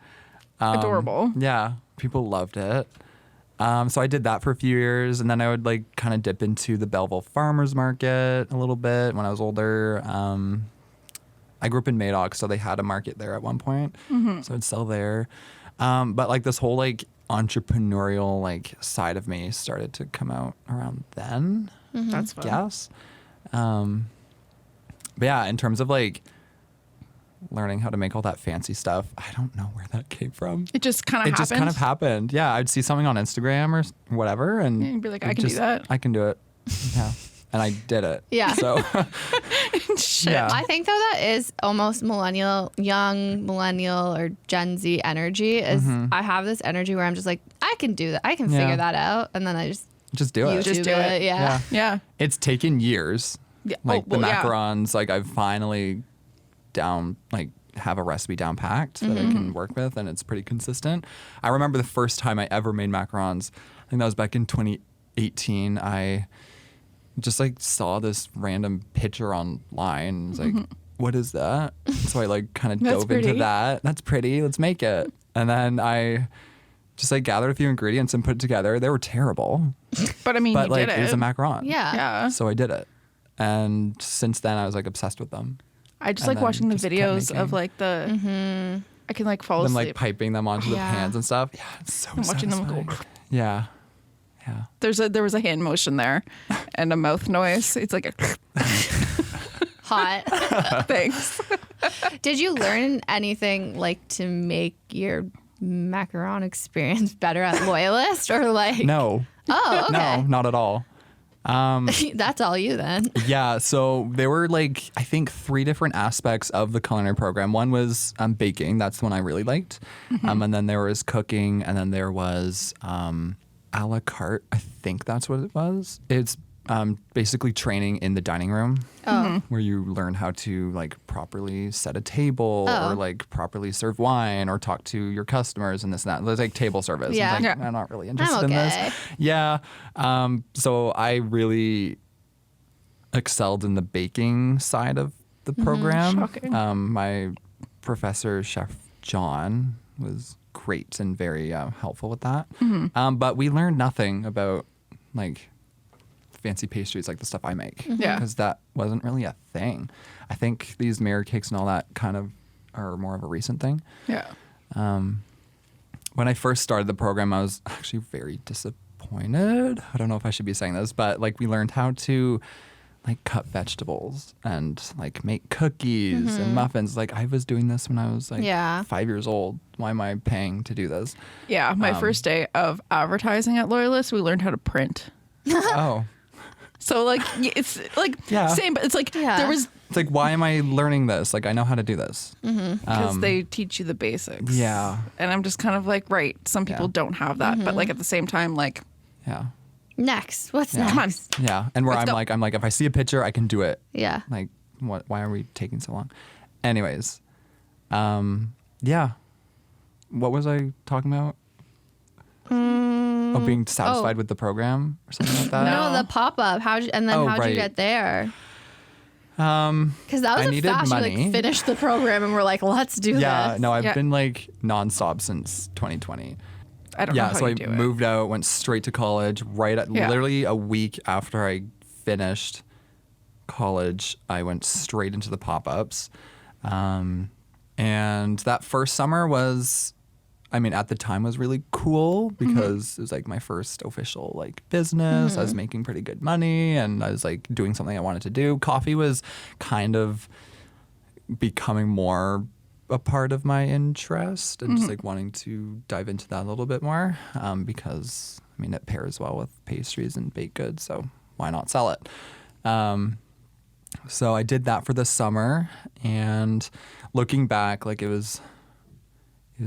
C: Adorable.
B: Yeah, people loved it. So I did that for a few years, and then I would like kind of dip into the Belleville Farmers Market a little bit when I was older. I grew up in Madoc, so they had a market there at one point, so I'd sell there. But like this whole like entrepreneurial like side of me started to come out around then.
C: That's
B: I
C: fun.
B: guess. But yeah, in terms of like learning how to make all that fancy stuff, I don't know where that came from.
C: It just kind of
B: It
C: happened.
B: just kind of happened. Yeah, I'd see something on Instagram or whatever, and
C: Yeah, you'd be like,
B: it
C: I can do
B: just-
C: that.
B: I can do it. Yeah, and I did it.
A: Yeah.
B: So
C: Shit.
B: yeah.
A: I think though that is almost young millennial or Gen Z energy. Is I have this energy where I'm just like, I can do that. I can
B: Yeah.
A: figure that out, and then I just
B: just do it.
A: YouTube
C: do it.
A: Yeah.
C: Yeah.
B: It's taken years.
C: Yeah.
B: Like
C: Oh, well,
B: the
C: yeah.
B: macarons, like I've finally have a recipe down packed that I can work with, and it's pretty consistent. I remember the first time I ever made macarons. I think that was back in 2018. I just like saw this random picture online. And was like, what is that? So I like kind of
C: That's
B: dove into
C: pretty.
B: that. That's pretty. Let's make it. And then I just like gathered a few ingredients and put it together. They were terrible,
C: But I mean,
B: but
C: you
B: like
C: did
B: it was a
C: it.
B: macaron.
A: Yeah.
C: Yeah.
B: So I did it. And since then I was like obsessed with them.
C: I just
B: And
C: like
B: then
C: watching the
B: just kept
C: videos of
B: making.
C: like the. I can like fall
B: Them
C: asleep.
B: like piping them onto the
A: Yeah.
B: pans and stuff. Yeah, it's so
C: I'm watching them go.
B: satisfying. Yeah. Yeah.
C: There was a hand motion there, and a mouth noise. It's like a
A: Hot.
C: thanks.
A: Did you learn anything like to make your macaron experience better at Loyalist or like?
B: No.
A: Oh, okay.
B: No, not at all.
A: That's all you then.
B: Yeah, so there were like I think 3 different aspects of the culinary program. One was baking. That's the one I really liked. And then there was cooking, and then there was a la carte. I think that's what it was. It's basically training in the dining room, where you learn how to like properly set a table or like properly serve wine or talk to your customers and this and that. There's like table service.
A: Yeah.
B: I'm, like,
C: Yeah.
B: I'm not really interested in
A: okay.
B: this. Yeah. So I really excelled in the baking side of the program.
C: Shocking.
B: My professor, Chef John, was great and very helpful with that. But we learned nothing about like fancy pastries like the stuff I make.
C: Yeah.
B: Because that wasn't really a thing. I think these mirror cakes and all that kind of are more of a recent thing.
C: Yeah.
B: When I first started the program, I was actually very disappointed. I don't know if I should be saying this, but like we learned how to like cut vegetables and like make cookies and muffins. Like I was doing this when I was like
A: Yeah.
B: 5 years old. Why am I paying to do this?
C: Yeah. My first day of advertising at Loyalist, we learned how to print.
B: Oh,
C: So like it's like same, but it's like there was
B: It's like, why am I learning this? Like, I know how to do this.
C: because they teach you the basics.
B: Yeah.
C: And I'm just kind of like, right, some people don't have that, but like at the same time, like,
B: Yeah.
A: Next. What's next?
C: come on.
B: Yeah. And where
C: Let's
B: I'm like, if I see a picture, I can do it.
A: Yeah.
B: Like, why are we taking so long? Anyways. Yeah. What was I talking about? Being satisfied with the program or something like that?
A: No, the pop-up. How'd you
B: right.
A: get there? Because that was
B: I needed
A: fast.
B: money.
A: You like finished the program and we're like, let's do this.
B: Yeah, no, I've been like nonstop since 2020.
C: I don't know how
B: So
C: you
B: I
C: do it.
B: moved out, went straight to college. Literally a week after I finished college, I went straight into the pop-ups. And that first summer was, I mean, at the time was really cool because it was like my first official like business. I was making pretty good money and I was like doing something I wanted to do. Coffee was kind of becoming more a part of my interest and just like wanting to dive into that a little bit more because, I mean, it pairs well with pastries and baked goods, so why not sell it? So I did that for the summer, and looking back, like it was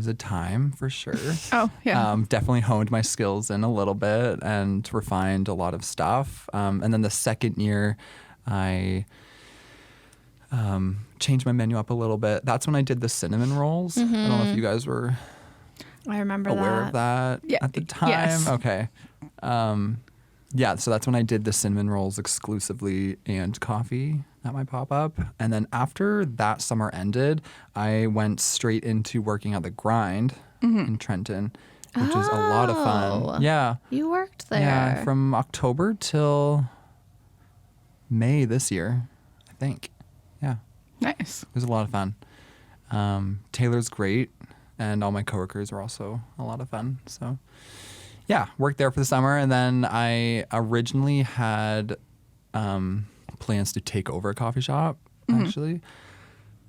B: a time for sure.
C: Oh, yeah.
B: Definitely honed my skills in a little bit and refined a lot of stuff. And then the second year, I changed my menu up a little bit. That's when I did the cinnamon rolls. I don't know if you guys were
A: I remember
B: aware of that at the time.
C: Yes.
B: Okay. Yeah, so that's when I did the cinnamon rolls exclusively and coffee at my pop-up. And then after that summer ended, I went straight into working at the Grind in Trenton, which was a lot of fun. Yeah.
A: You worked there.
B: Yeah, from October till May this year, I think. Yeah,
C: Nice.
B: it was a lot of fun. Taylor's great, and all my coworkers were also a lot of fun. So, yeah, worked there for the summer, and then I originally had plans to take over a coffee shop, actually,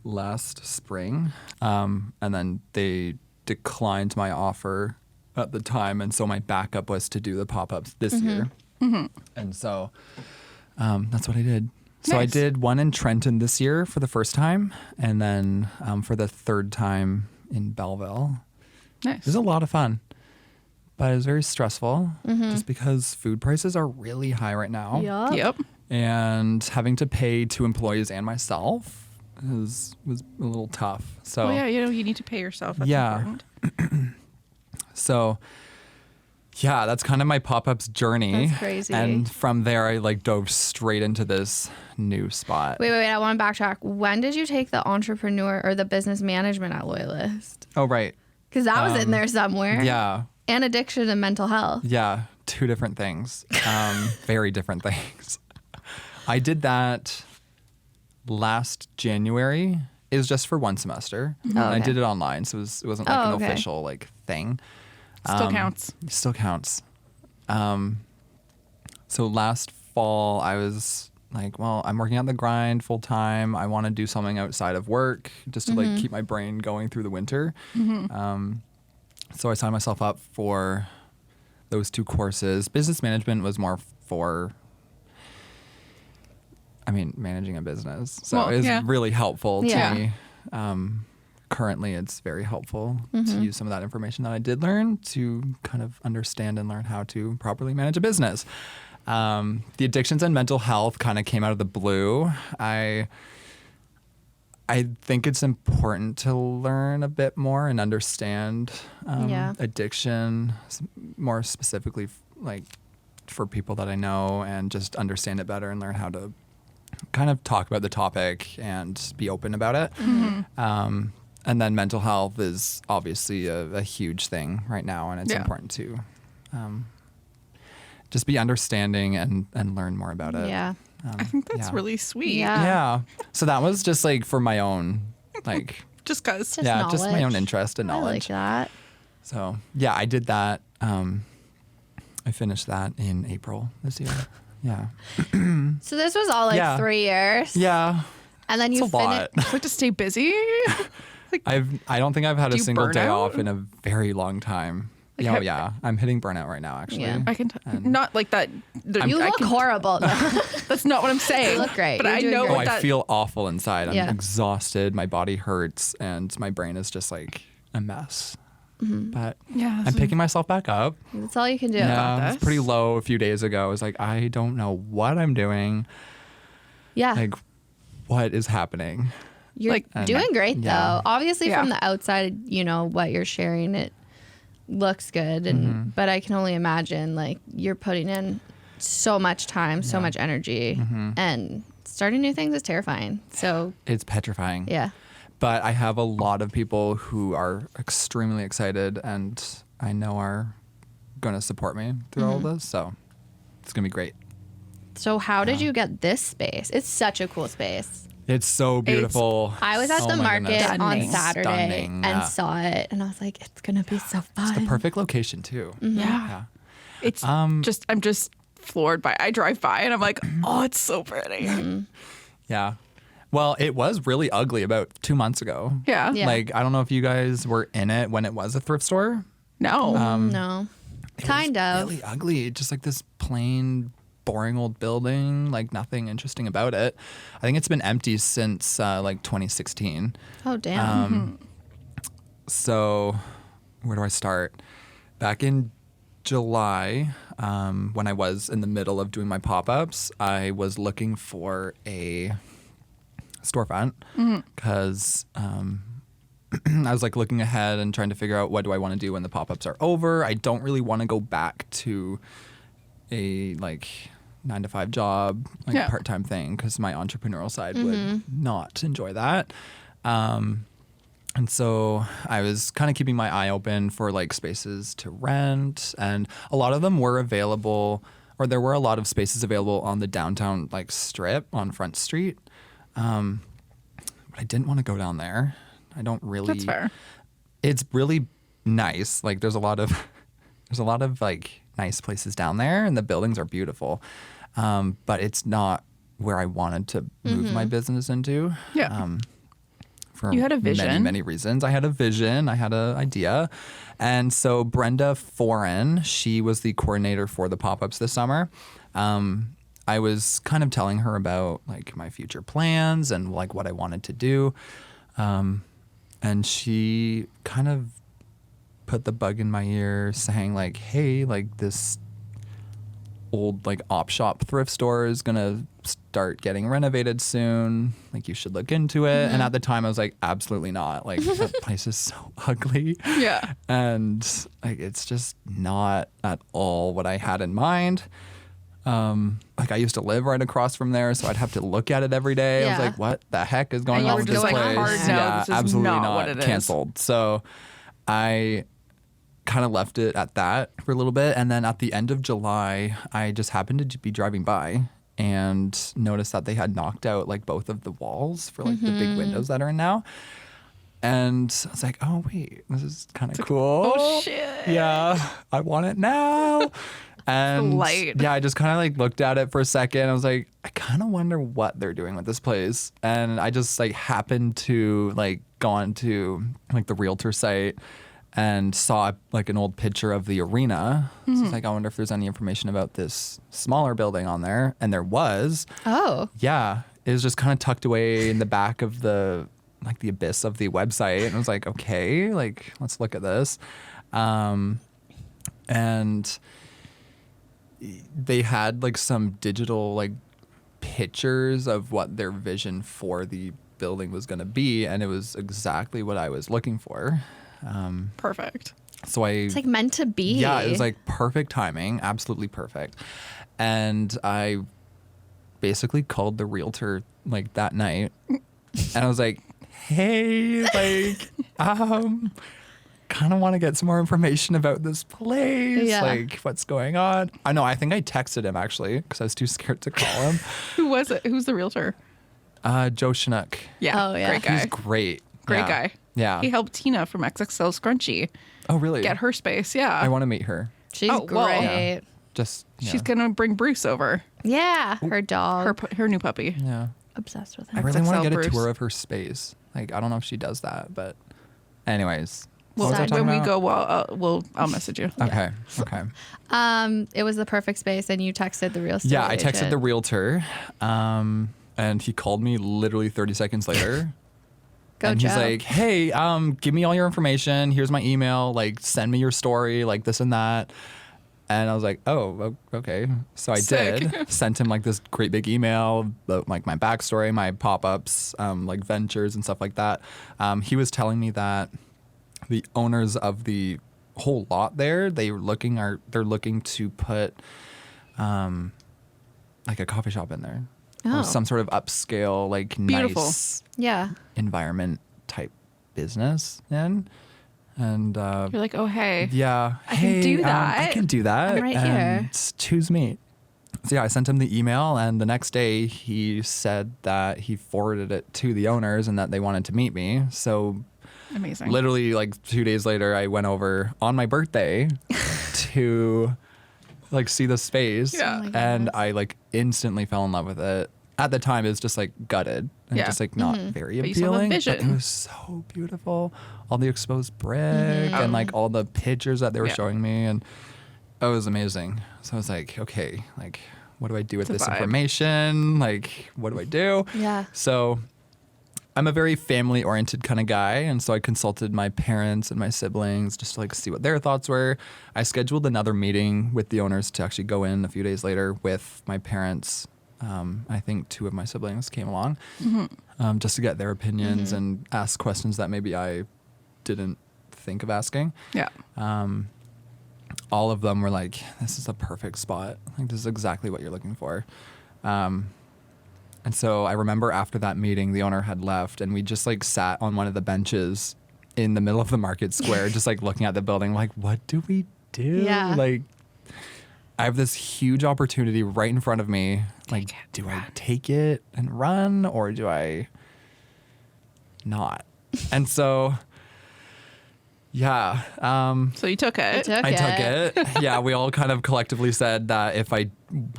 B: last spring, and then they declined my offer at the time, and so my backup was to do the pop-ups this year. And so that's what I did. So I
C: Nice.
B: did one in Trenton this year for the first time, and then for the third time in Belleville. It
C: Nice.
B: was a lot of fun, but it was very stressful just because food prices are really high right now.
C: Yep.
B: And having to pay 2 employees and myself was a little tough. So
C: Well, yeah, you need to pay yourself. That's important.
B: So, yeah, that's kind of my pop-ups journey.
A: That's crazy.
B: And from there, I like dove straight into this new spot.
A: Wait. I want to backtrack. When did you take the entrepreneur or the business management at Loyalist?
B: Oh, right.
A: Because that was in there somewhere.
B: Yeah.
A: And addiction and mental health.
B: Yeah. 2 different things. Very different things. I did that last January. It was just for 1 semester. And I
A: okay.
B: did it online, so it wasn't like an official like thing.
C: Still counts.
B: Still counts. So last fall, I was like, well, I'm working on the Grind full time. I want to do something outside of work just to like keep my brain going through the winter. So I signed myself up for those 2 courses. Business management was more for, managing a business. So
C: Well,
B: it was
C: yeah.
B: really helpful
A: Yeah.
B: to me. Currently, it's very helpful to use some of that information that I did learn to kind of understand and learn how to properly manage a business. The addictions and mental health kind of came out of the blue. I think it's important to learn a bit more and understand addiction, more specifically like for people that I know, and just understand it better and learn how to kind of talk about the topic and be open about it. And then mental health is obviously a huge thing right now, and it's important to just be understanding and learn more about it.
A: Yeah.
C: I think that's really sweet.
A: Yeah.
B: Yeah. So that was just like for my own, like,
C: Just because.
A: Just
B: just my own
A: knowledge.
B: interest and
A: I like
B: knowledge.
A: that.
B: So yeah, I did that. I finished that in April this year. Yeah.
A: So this was all like
B: Yeah.
A: 3 years.
B: Yeah.
A: And then
B: It's
A: you
B: a lot.
C: Like to stay busy.
B: I don't think I've had
C: Do
B: a
C: you
B: single
C: burn
B: day
C: out?
B: off in a very long time.
C: Like,
B: Oh yeah, I'm hitting burnout right now. Actually,
A: Yeah.
C: I can not like that.
A: You look horrible.
C: That's not what I'm saying.
A: You look great.
C: But
A: You're
C: I
A: doing
C: know
A: great.
C: what
B: I
C: that.
B: feel awful inside. I'm
A: Yeah.
B: exhausted. My body hurts, and my brain is just like a mess. But
C: Yeah,
B: I'm picking myself back up.
A: That's all you can do.
B: Yeah, I was
C: this.
B: pretty low a few days ago. I was like, I don't know what I'm doing.
A: Yeah.
B: Like, what is happening?
A: You're
C: like,
A: doing great
B: yeah.
A: though. Obviously
C: Yeah.
A: from the outside, you know, what you're sharing, it looks good. And but I can only imagine like you're putting in so much time, so much energy, and starting new things is terrifying. So
B: It's petrifying.
A: yeah.
B: But I have a lot of people who are extremely excited and I know are going to support me through all of this. So it's going to be great.
A: So how did you get this space? It's such a cool space.
B: It's so beautiful.
A: I was at
B: Oh
A: the
B: my
A: market
B: goodness.
A: on
C: Stunning.
A: Saturday
B: Stunning,
A: and
B: yeah.
A: saw it, and I was like, it's gonna be so fun.
B: It's the perfect location too.
C: Yeah. It's just I'm just floored by. I drive by and I'm like, oh, it's so pretty.
B: Yeah. Well, it was really ugly about 2 months ago.
C: Yeah.
A: Yeah.
B: Like, I don't know if you guys were in it when it was a thrift store.
C: No.
A: No,
B: It
A: kind
B: was
A: of.
B: really ugly. Just like this plain, boring old building. Like nothing interesting about it. I think it's been empty since like 2016.
A: Oh damn.
B: So, where do I start? Back in July, when I was in the middle of doing my pop-ups, I was looking for a storefront because I was like looking ahead and trying to figure out what do I want to do when the pop-ups are over. I don't really want to go back to a like 9-to-5 job, like
C: Yeah.
B: part-time thing, because my entrepreneurial side would not enjoy that. And so I was kind of keeping my eye open for like spaces to rent, and a lot of them were available, or there were a lot of spaces available on the downtown like strip on Front Street. But I didn't want to go down there. I don't really.
C: That's fair.
B: It's really nice. Like there's a lot of like nice places down there, and the buildings are beautiful. But it's not where I wanted to move my business into.
C: Yeah.
B: For
C: You had a
B: many,
C: vision.
B: many reasons. I had a vision. I had an idea. And so Brenda Foran, she was the coordinator for the pop-ups this summer. I was kind of telling her about like my future plans and like what I wanted to do. And she kind of put the bug in my ear saying like, hey, like this old like op shop thrift store is gonna start getting renovated soon, like you should look into it. And at the time I was like, absolutely not, like that place is so ugly.
C: Yeah.
B: And like it's just not at all what I had in mind. Like I used to live right across from there, so I'd have to look at it every day. I was
A: Yeah.
B: like, what the heck is going
A: And you
B: on
A: were
B: with this
A: just like,
B: place?
A: hard no,
B: Yeah,
C: this is
B: absolutely
C: not what it is.
B: canceled. So I kind of left it at that for a little bit. And then at the end of July, I just happened to be driving by and noticed that they had knocked out like both of the walls for like the big windows that are in now. And I was like, oh, wait, this is kind of cool.
C: Oh shit.
B: Yeah, I want it now. And
C: light.
B: yeah, I just kind of like looked at it for a second. I was like, I kind of wonder what they're doing with this place. And I just like happened to like go on to like the realtor site and saw like an old picture of the arena. So I was like, I wonder if there's any information about this smaller building on there. And there was.
A: Oh.
B: Yeah, it was just kind of tucked away in the back of the like the abyss of the website. And I was like, okay, like let's look at this. And they had like some digital like pictures of what their vision for the building was going to be, and it was exactly what I was looking for.
C: Perfect.
B: So
A: It's like meant to be.
B: yeah, it was like perfect timing, absolutely perfect. And I basically called the realtor like that night, and I was like, hey, like, kind of want to get some more information about this place.
A: Yeah.
B: Like, what's going on? I know, I think I texted him actually because I was too scared to call him.
C: Who was it? Who's the realtor?
B: Joe Chinook.
C: Yeah.
A: Oh, yeah.
C: Great guy.
B: He's great.
C: Great
B: Yeah.
C: guy.
B: Yeah.
C: He helped Tina from XXL Scrunchy
B: Oh, really?
C: get her space. Yeah.
B: I want to meet her.
A: She's
C: Oh, well.
A: great.
B: Just,
C: She's gonna bring Bruce over.
A: Yeah. Her dog.
C: Her new puppy.
B: yeah.
A: Obsessed with
B: I
A: her.
B: really want to
C: XXL
B: get a
C: Bruce.
B: tour of her space. Like, I don't know if she does that, but anyways, What was I talking
C: when we
B: about?
C: go, I'll message you.
B: Okay.
A: It was the perfect space, and you texted the real estate
B: Yeah, I texted
A: agent.
B: the realtor, and he called me literally 30 seconds later.
A: Go
B: and he's
A: Joe.
B: like, hey, give me all your information. Here's my email. Like, send me your story, like this and that. And I was like, oh, okay. So I did. Sent him like this great big email, like my backstory, my pop-ups, like ventures and stuff like that. He was telling me that the owners of the whole lot there, they're looking to put like a coffee shop in there.
A: Oh.
B: Or some sort of upscale, like
C: Beautiful.
B: nice
A: Yeah.
B: environment type business in. And
C: You're like, oh, hey.
B: yeah,
C: I can do that.
B: I can do that.
A: I'm right
B: and
A: here.
B: Choose me. So yeah, I sent him the email, and the next day he said that he forwarded it to the owners and that they wanted to meet me. So
C: Amazing.
B: literally like 2 days later, I went over on my birthday to like see the space,
C: Yeah.
A: Oh my
B: and
A: goodness.
B: I like instantly fell in love with it. At the time, it was just like gutted and
C: Yeah.
B: just like not very
C: But you saw the
B: appealing. But
C: vision.
B: it was so beautiful. All the exposed brick and like all the pictures that they were
C: Yeah.
B: showing me, and it was amazing. So I was like, okay, like what do I do with
C: It's a
B: this
C: vibe.
B: information? Like, what do I do?
A: Yeah.
B: So I'm a very family oriented kind of guy. And so I consulted my parents and my siblings just to like see what their thoughts were. I scheduled another meeting with the owners to actually go in a few days later with my parents. I think 2 of my siblings came along just to get their opinions and ask questions that maybe I didn't think of asking.
C: Yeah.
B: All of them were like, this is a perfect spot. Like, this is exactly what you're looking for. And so I remember after that meeting, the owner had left, and we just like sat on one of the benches in the middle of the market square, just like looking at the building, like, what do we do?
A: Yeah.
B: Like, I have this huge opportunity right in front of me. Like, do I take it and run, or do I not? And so, yeah.
C: So you took it.
A: You took
B: I
A: it.
B: took it. Yeah, we all kind of collectively said that if I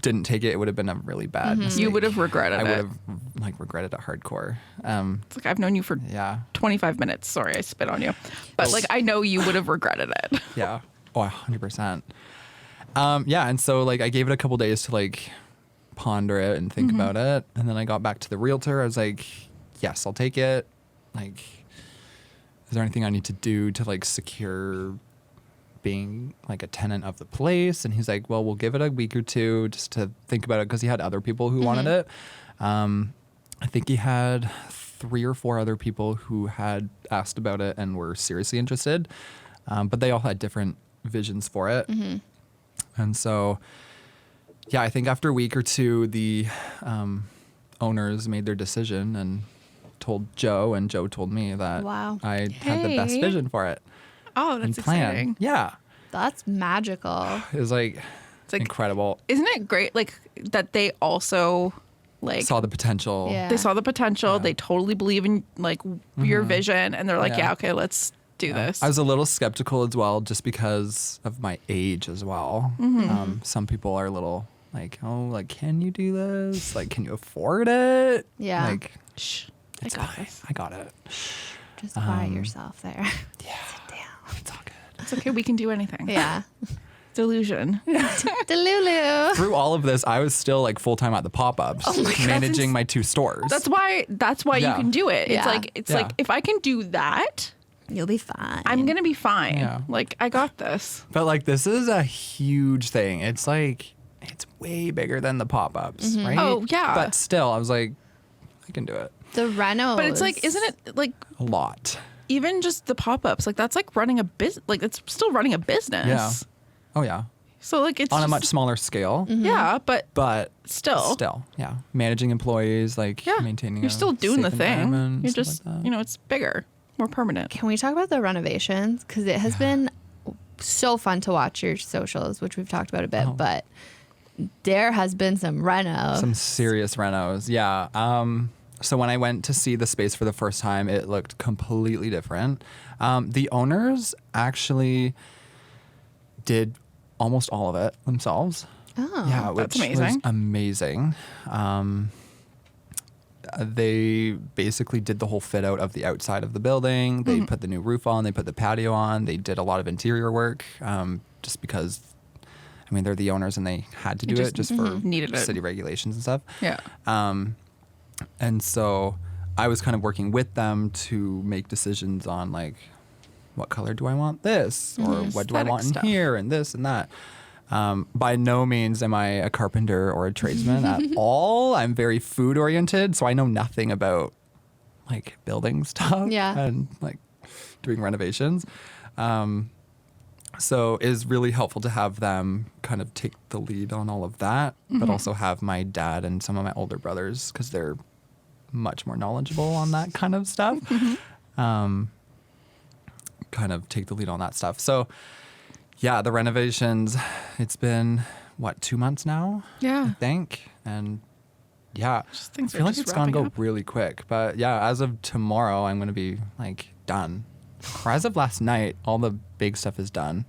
B: didn't take it, it would have been a really bad mistake.
C: You would have regretted
B: I
C: it.
B: would have like regretted it hardcore.
C: It's like I've known you for
B: Yeah,
C: 25 minutes. Sorry, I spit on you. But like I know you would have regretted it.
B: yeah. Oh, 100%. Yeah, and so like I gave it a couple days to like ponder it and think about it, and then I got back to the realtor. I was like, yes, I'll take it. Like, is there anything I need to do to like secure being like a tenant of the place? And he's like, well, we'll give it a week or 2 just to think about it, because he had other people who wanted it. I think he had 3 or 4 other people who had asked about it and were seriously interested, but they all had different visions for it. And so, yeah, I think after a week or 2, the owners made their decision and told Joe, and Joe told me that
A: Wow.
B: I had the best
C: Hey.
B: vision for it.
C: Oh,
B: And
C: that's
B: plan.
C: exciting.
B: Yeah.
A: That's magical.
B: It was like,
C: It's like,
B: incredible.
C: isn't it great? Like that they also like
B: Saw the potential.
A: Yeah.
C: they saw the potential.
B: Yeah.
C: They totally believe in like your vision, and they're like,
B: Yeah.
C: yeah, okay, let's do this.
B: I was a little skeptical as well, just because of my age as well. Some people are a little like, oh, like, can you do this? Like, can you afford it?
A: Yeah.
B: Like,
C: Shh, I
B: it's
C: got
B: fine.
C: this.
B: I got it.
A: Just quiet yourself there.
B: Yeah.
A: Sit down.
B: It's all good.
C: It's okay. We can do anything.
A: Yeah.
C: Delusion.
A: Delulu.
B: Through all of this, I was still like full time at the pop ups, managing my 2 stores.
C: That's why
B: Yeah.
C: you can do it.
A: Yeah.
C: It's
B: Yeah.
C: like if I can do that,
A: You'll be fine.
C: I'm gonna be fine.
B: Yeah.
C: Like I got this.
B: But like, this is a huge thing. It's like, it's way bigger than the pop ups, right?
C: Oh, yeah.
B: But still, I was like, I can do it.
A: The renos.
C: But it's like, isn't it like
B: A lot.
C: even just the pop ups? Like that's like running a business. Like it's still running a business.
B: Yeah. Oh, yeah.
C: So like it's
B: On a
C: just-
B: much smaller scale.
C: yeah, but
B: But
C: still,
B: yeah. Managing employees, like
C: yeah,
B: maintaining
C: you're
B: a
C: still doing the
B: safe
C: thing.
B: environment,
C: You're
B: stuff
C: just
B: like that.
C: you know it's bigger, more permanent.
A: Can we talk about the renovations? Because it has been so fun to watch your socials, which we've talked about a bit, but there has been some renos.
B: Some serious renos, yeah. So when I went to see the space for the first time, it looked completely different. The owners actually did almost all of it themselves.
A: Oh.
B: Yeah, which
C: that's amazing.
B: was amazing. they basically did the whole fit out of the outside of the building. They put the new roof on. They put the patio on. They did a lot of interior work just because, I mean, they're the owners and they had to do it just for
C: needed
B: city regulations and stuff.
C: Yeah.
B: And so I was kind of working with them to make decisions on like, what color do I want this? Or what do I want in here and this and that? By no means am I a carpenter or a tradesman at all. I'm very food oriented, so I know nothing about like building stuff and like doing renovations. So it is really helpful to have them kind of take the lead on all of that, but also have my dad and some of my older brothers, because they're much more knowledgeable on that kind of stuff, kind of take the lead on that stuff. So yeah, the renovations, it's been, 2 months now?
C: Yeah.
B: I think. And yeah,
C: I
B: feel like it's going to go really quick. But yeah, as of tomorrow, I'm going to be like done. Or as of last night, all the big stuff is done.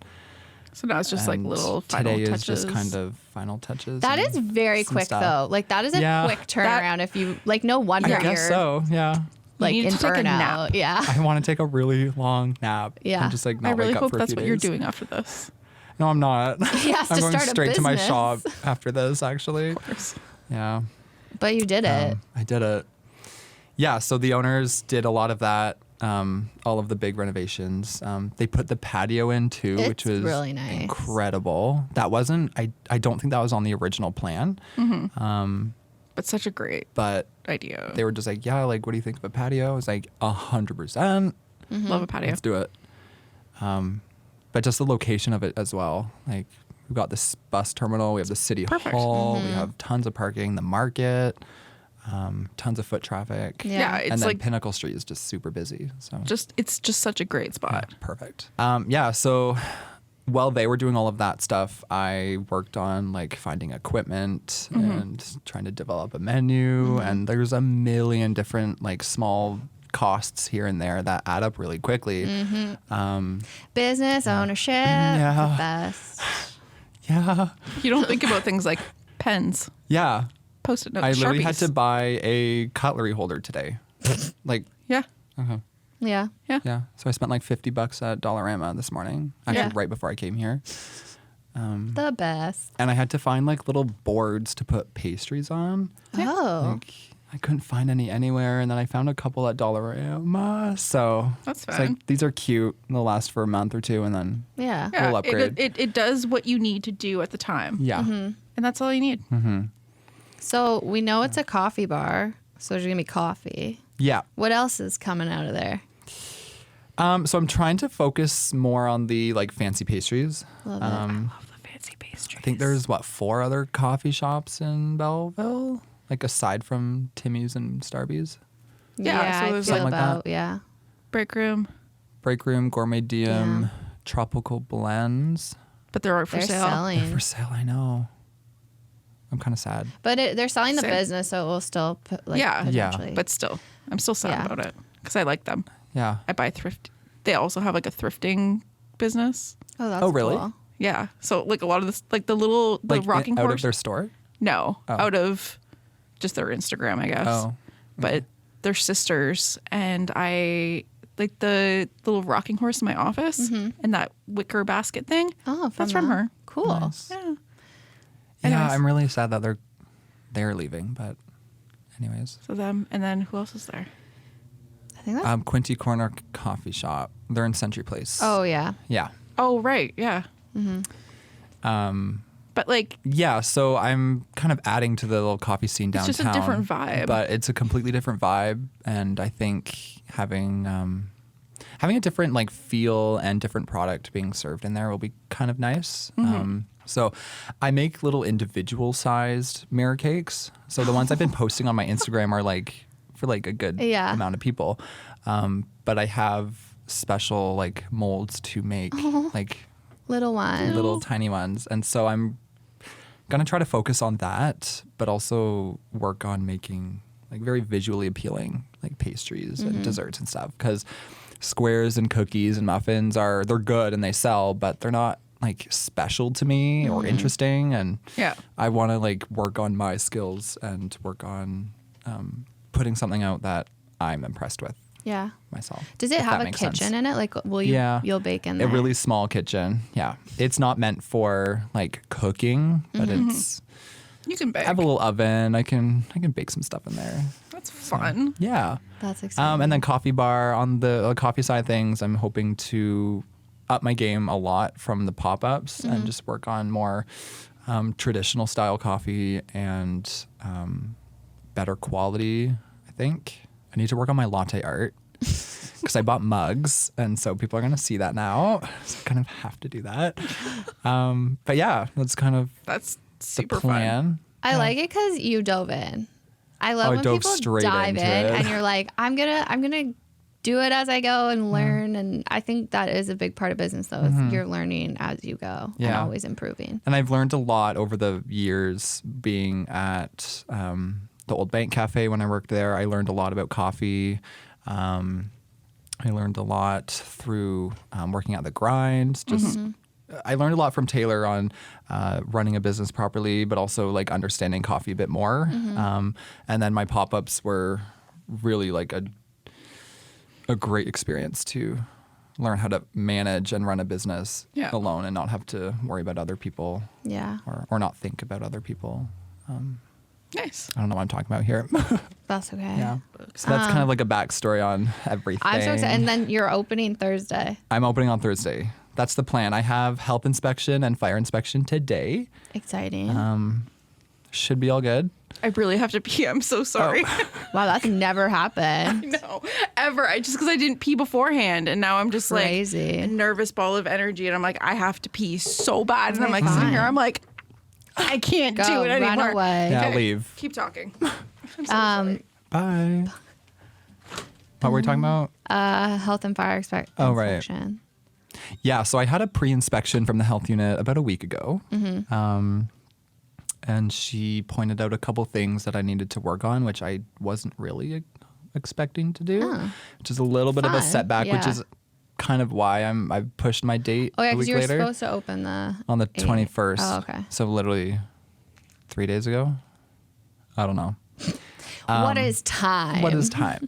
C: So now it's just like little final
B: today
C: touches.
B: Today is just kind of final touches.
A: That is very quick though. Like that is a quick turnaround. If you like, no wonder
B: I guess so. Yeah.
A: Like
C: you need to take a nap.
A: Yeah.
B: I want to take a really long nap.
A: Yeah.
B: And just like not
C: I really
B: wake up
C: hope
B: for a
C: that's
B: few
C: what
B: days.
C: you're doing after this.
B: No, I'm not.
A: He has
B: I'm
A: to
B: going
A: start a
B: straight to my
A: business.
B: shop after this, actually.
C: Of course.
B: Yeah.
A: But you did it.
B: I did it. Yeah, so the owners did a lot of that, all of the big renovations. They put the patio in too, which was
A: really nice.
B: Incredible. That wasn't, I don't think that was on the original plan.
C: But such a great
B: But
C: idea.
B: they were just like, yeah, like, what do you think of a patio? I was like, 100%.
C: Love a patio.
B: Let's do it. But just the location of it as well. Like, we've got this bus terminal. We have the city hall. We have tons of parking. The market. Tons of foot traffic.
C: Yeah, it's
B: and then
C: like
B: Pinnacle Street is just super busy. So
C: it's just such a great spot.
B: perfect. Yeah, so while they were doing all of that stuff, I worked on like finding equipment and trying to develop a menu. And there's a million different like small costs here and there that add up really quickly.
A: Business ownership. The best.
B: Yeah.
C: You don't think about things like pens,
B: Yeah.
C: Post-it notes,
B: I literally had
C: Sharpies.
B: to buy a cutlery holder today. Like,
C: Yeah.
A: Yeah.
B: yeah. So I spent like $50 at Dollarama this morning, actually right before I came here.
A: The best.
B: And I had to find like little boards to put pastries on.
A: Oh.
B: Like, I couldn't find any anywhere, and then I found a couple at Dollarama. So
C: That's
B: it's
C: fine.
B: like, these are cute. They'll last for a month or two, and then
A: Yeah.
C: Yeah,
B: we'll upgrade.
C: It does what you need to do at the time.
B: yeah.
C: And that's all you need.
A: So we know it's a coffee bar. So there's going to be coffee.
B: Yeah.
A: What else is coming out of there?
B: So I'm trying to focus more on the like fancy pastries.
A: Love it.
C: Love the fancy pastries.
B: I think there's 4 other coffee shops in Belleville, like aside from Timmy's and Starbucks.
C: Yeah, so
A: I
C: there's
A: feel
B: something like that.
A: about, yeah.
C: break room,
B: Break Room, Gourmet Diem,
A: Yeah.
B: Tropical Blends.
C: but they're for
A: They're
C: sale.
A: selling.
B: They're for sale, I know. I'm kind of sad.
A: But they're selling the
C: Same.
A: business, so it will still like,
C: Yeah.
B: Yeah.
A: potentially.
C: But still, I'm still sad
A: Yeah.
C: about it because I like them.
B: Yeah.
C: I buy thrift. They also have like a thrifting business.
A: oh, that's
B: Oh, really?
A: cool.
C: Yeah. So like a lot of this, like the
B: Like
C: rocking
B: out
C: horse.
B: of their store?
C: No,
B: Oh.
C: out of just their Instagram, I guess.
B: Oh.
C: But they're sisters, and I like the little rocking horse in my office and that wicker basket thing.
A: Oh,
C: that's from her.
A: Cool.
B: Nice.
C: Yeah.
B: Yeah,
C: Anyways.
B: I'm really sad that they're leaving, but anyways.
C: So them, and then who else is there?
A: I think that's.
B: Quinte Corner Coffee Shop. They're in Century Place.
A: Oh yeah.
B: Yeah.
C: Oh, right. Yeah. But like,
B: Yeah, so I'm kind of adding to the little coffee scene
C: It's
B: downtown.
C: just a different vibe.
B: But it's a completely different vibe, and I think having a different like feel and different product being served in there will be kind of nice. So I make little individual sized mirror cakes. So the ones I've been posting on my Instagram are like for like a good
A: Yeah.
B: amount of people. But I have special like molds to make like
A: Little one.
B: little tiny ones. And so I'm going to try to focus on that, but also work on making like very visually appealing like pastries and desserts and stuff. Because squares and cookies and muffins they're good and they sell, but they're not like special to me or interesting. And
C: Yeah.
B: I want to like work on my skills and work on putting something out that I'm impressed with
A: Yeah.
B: myself.
A: Does it
B: if
A: have
B: that
A: a
B: makes
A: kitchen
B: sense.
A: in it? Like, you'll bake in there?
B: A really small kitchen. Yeah. It's not meant for like cooking, but it's,
C: You can bake.
B: I have a little oven. I can bake some stuff in there.
C: That's fun.
B: Yeah.
A: That's exciting.
B: And then coffee bar on the coffee side of things. I'm hoping to up my game a lot from the pop-ups and just work on more traditional style coffee and better quality, I think. I need to work on my latte art because I bought mugs, and so people are going to see that now. So I kind of have to do that. But yeah, that's kind of
C: That's
B: the
C: super
B: plan.
A: I like it because you dove in. I love when
B: dove
A: people
B: straight
A: dive in
B: into it.
A: and you're like, I'm gonna do it as I go and learn. And I think that is a big part of business, though. Is you're learning as you go and
B: Yeah.
A: always improving.
B: And I've learned a lot over the years being at the Old Bank Cafe when I worked there. I learned a lot about coffee. I learned a lot through working at the grind. Just I learned a lot from Taylor on running a business properly, but also like understanding coffee a bit more. And then my pop-ups were really like a great experience to learn how to manage and run a business alone and not have to worry about other people
A: Yeah.
B: or not think about other people.
C: Nice.
B: I don't know what I'm talking about here.
A: That's okay.
B: Yeah. So that's kind of like a backstory on everything.
A: I'm so excited. And then you're opening Thursday.
B: I'm opening on Thursday. That's the plan. I have health inspection and fire inspection today.
A: Exciting.
B: Should be all good.
C: I really have to pee. I'm so sorry.
A: Wow, that's never happened.
C: No, ever. Because I didn't pee beforehand, and now I'm just
A: Crazy.
C: like a nervous ball of energy, and I'm like, I have to pee so bad, and I'm like
A: Okay,
C: sitting
A: fine.
C: here, I'm like, I can't
A: Go,
C: do it anymore.
A: run away.
B: Yeah,
C: Okay,
B: leave.
C: Keep talking. I'm so sorry.
B: Bye. What were we talking about?
A: Health and fire
B: Oh, right.
A: inspection.
B: Yeah, so I had a pre-inspection from the health unit about a week ago. And she pointed out a couple things that I needed to work on, which I wasn't really expecting to do, which is a little bit of a
A: Fun,
B: setback, which
A: yeah.
B: is kind of why I've pushed my date
A: Oh, yeah,
B: a
A: because
B: week
A: you were
B: later.
A: supposed to open the...
B: On the
A: 8th.
B: 21st.
A: Oh, okay.
B: So literally 3 days ago. I don't know.
A: What is time?
B: What is time?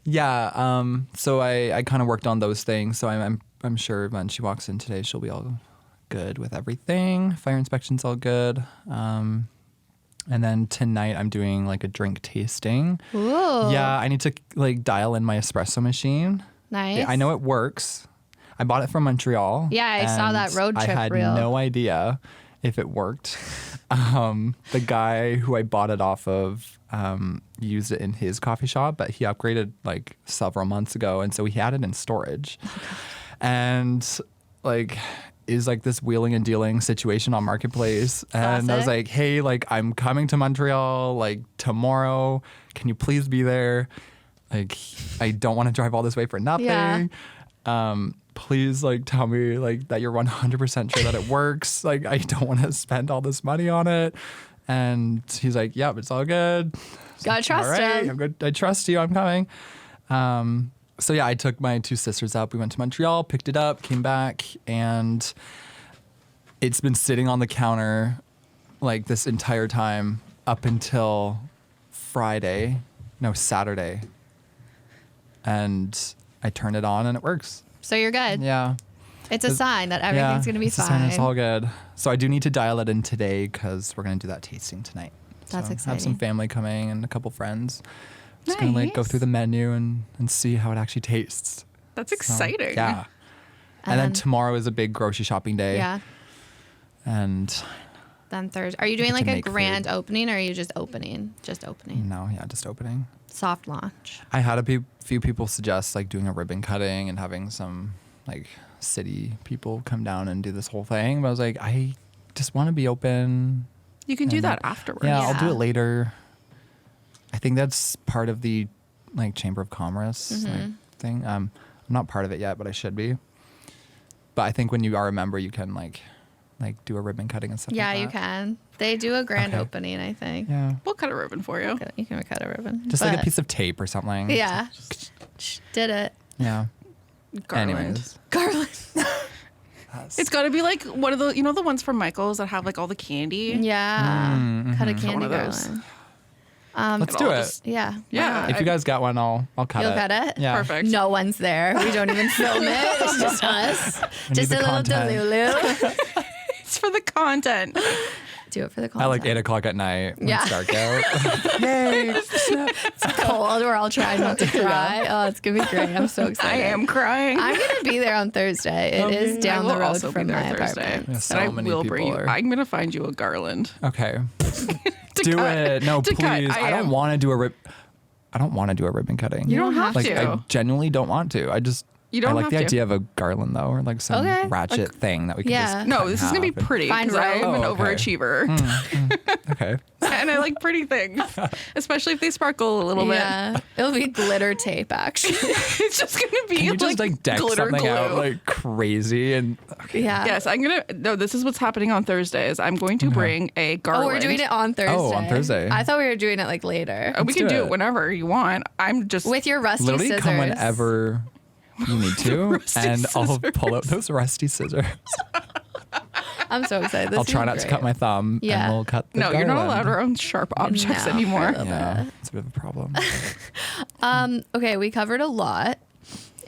B: Yeah. So I kind of worked on those things. So I'm sure when she walks in today, she'll be all good with everything. Fire inspection's all good. And then tonight I'm doing like a drink tasting.
A: Ooh.
B: Yeah, I need to like dial in my espresso machine.
A: Nice.
B: Yeah, I know it works. I bought it from Montreal.
A: Yeah, I saw that
B: and
A: road trip
B: I had
A: reel.
B: no idea if it worked. The guy who I bought it off of used it in his coffee shop, but he upgraded like several months ago, and so he had it in storage. And like is like this wheeling and dealing situation on Marketplace. And I was
A: Classic.
B: like, hey, like I'm coming to Montreal like tomorrow. Can you please be there? Like I don't want to drive all this way for nothing.
A: Yeah.
B: Please like tell me like that you're 100% sure that it works. Like I don't want to spend all this money on it. And he's like, yep, it's all good.
A: Gotta trust
B: all right,
A: him.
B: I'm good. I trust you. I'm coming. So yeah, I took my two sisters up. We went to Montreal, picked it up, came back, and it's been sitting on the counter like this entire time up until Saturday. And I turned it on and it works.
A: So you're good.
B: Yeah.
A: It's a sign that everything's going to be
B: it's a sign
A: fine.
B: it's all good. So I do need to dial it in today because we're going to do that tasting tonight.
A: That's
B: so I have some
A: exciting.
B: family coming and a couple friends. Just going to like go
C: Nice.
B: through the menu and see how it actually tastes.
C: That's
B: So,
C: exciting.
B: yeah. And then
A: then-
B: tomorrow is a big grocery shopping day.
A: Yeah.
B: And
A: Then Thursday. Are you doing
B: get to
A: like a
B: make
A: grand
B: food.
A: opening, or are you just opening? Just opening.
B: no, yeah, just opening.
A: Soft launch.
B: I had a few people suggest like doing a ribbon cutting and having some like city people come down and do this whole thing. But I was like, I just want to be open.
C: You can do
B: And
C: that
B: then-
C: afterwards.
B: Yeah, I'll do
A: Yeah.
B: it later. I think that's part of the like Chamber of Commerce like, thing. I'm not part of it yet, but I should be. But I think when you are a member, you can like do a ribbon cutting and stuff.
A: Yeah,
B: like
A: you
B: that.
A: can. They do a grand
B: Okay.
A: opening, I think.
B: Yeah,
C: We'll cut a ribbon for you.
A: You can cut a ribbon.
B: just like a
A: But-
B: piece of tape or something.
A: Yeah. Did it.
B: Yeah.
C: Garland.
B: Anyways,
A: Garland.
C: It's got to be like one of the, the ones from Michael's that have like all the candy.
A: Yeah. Cut a
B: Mm-hmm.
A: candy
C: One of those.
A: garland.
B: Let's do it.
A: Yeah.
C: Yeah.
B: If you guys got one, I'll cut
A: You'll
B: it.
A: cut it?
B: Yeah.
C: Perfect.
A: No one's there. We don't even film it. It's just us. Just a
B: the
A: little
B: content.
A: delulu.
C: It's for the content.
A: Do it for the content.
B: At like 8:00 at night when it's dark out. Yay!
A: It's cold. We're all trying not to cry. Oh, it's going to be great. I'm so
C: I
A: excited.
C: am crying.
A: I'm going to be there on Thursday. It is down
C: I
A: the
C: will
A: road
C: also
A: from
C: be there
A: my
C: Thursday.
A: apartment.
B: Yeah, so
C: and I
B: many
C: will
B: people
C: bring you.
B: are.
C: I'm gonna find you a garland.
B: Okay.
C: To
B: Do
C: cut.
B: it. No,
C: To
B: please.
C: cut.
B: I don't want to do a I don't want to do a ribbon cutting.
C: You don't have
B: like,
C: to.
B: I genuinely don't want to.
C: You don't
B: I like
C: have
B: the
C: to.
B: idea of a garland though, or like some
A: Okay.
B: ratchet thing that we can
A: Yeah.
B: just
C: No,
B: cut in
C: this is gonna be
B: half and-
C: pretty
A: Fine
C: because I'm
A: rope.
C: an
B: Oh, okay.
C: overachiever,
B: Okay.
C: and I like pretty things, especially if they sparkle a little bit.
A: Yeah. It'll be glitter tape, actually.
C: It's just gonna be
B: Can you just like deck
C: glitter
B: something
C: glue.
B: out like crazy and
A: Yeah.
C: Yes, I'm gonna. No, this is what's happening on Thursdays. I'm going to bring a garland.
A: Oh, we're doing it on Thursday.
B: Oh, on Thursday.
A: I thought we were doing it like later.
C: We
B: Let's
C: can
B: do
C: do
B: it.
C: it whenever you want. I'm just
A: With your rusty
B: literally
A: scissors.
B: come whenever you need to,
C: Rusty
B: and I'll
C: scissors.
B: pull out those rusty scissors.
A: I'm so excited. This
B: I'll try
A: is
B: not to
A: great.
B: cut my thumb,
A: Yeah.
B: and we'll cut the
C: No, you're not allowed
B: garland.
C: around sharp objects
A: No,
C: anymore.
A: for a little
B: Yeah,
A: bit.
B: it's a bit of a problem.
A: Okay, we covered a lot,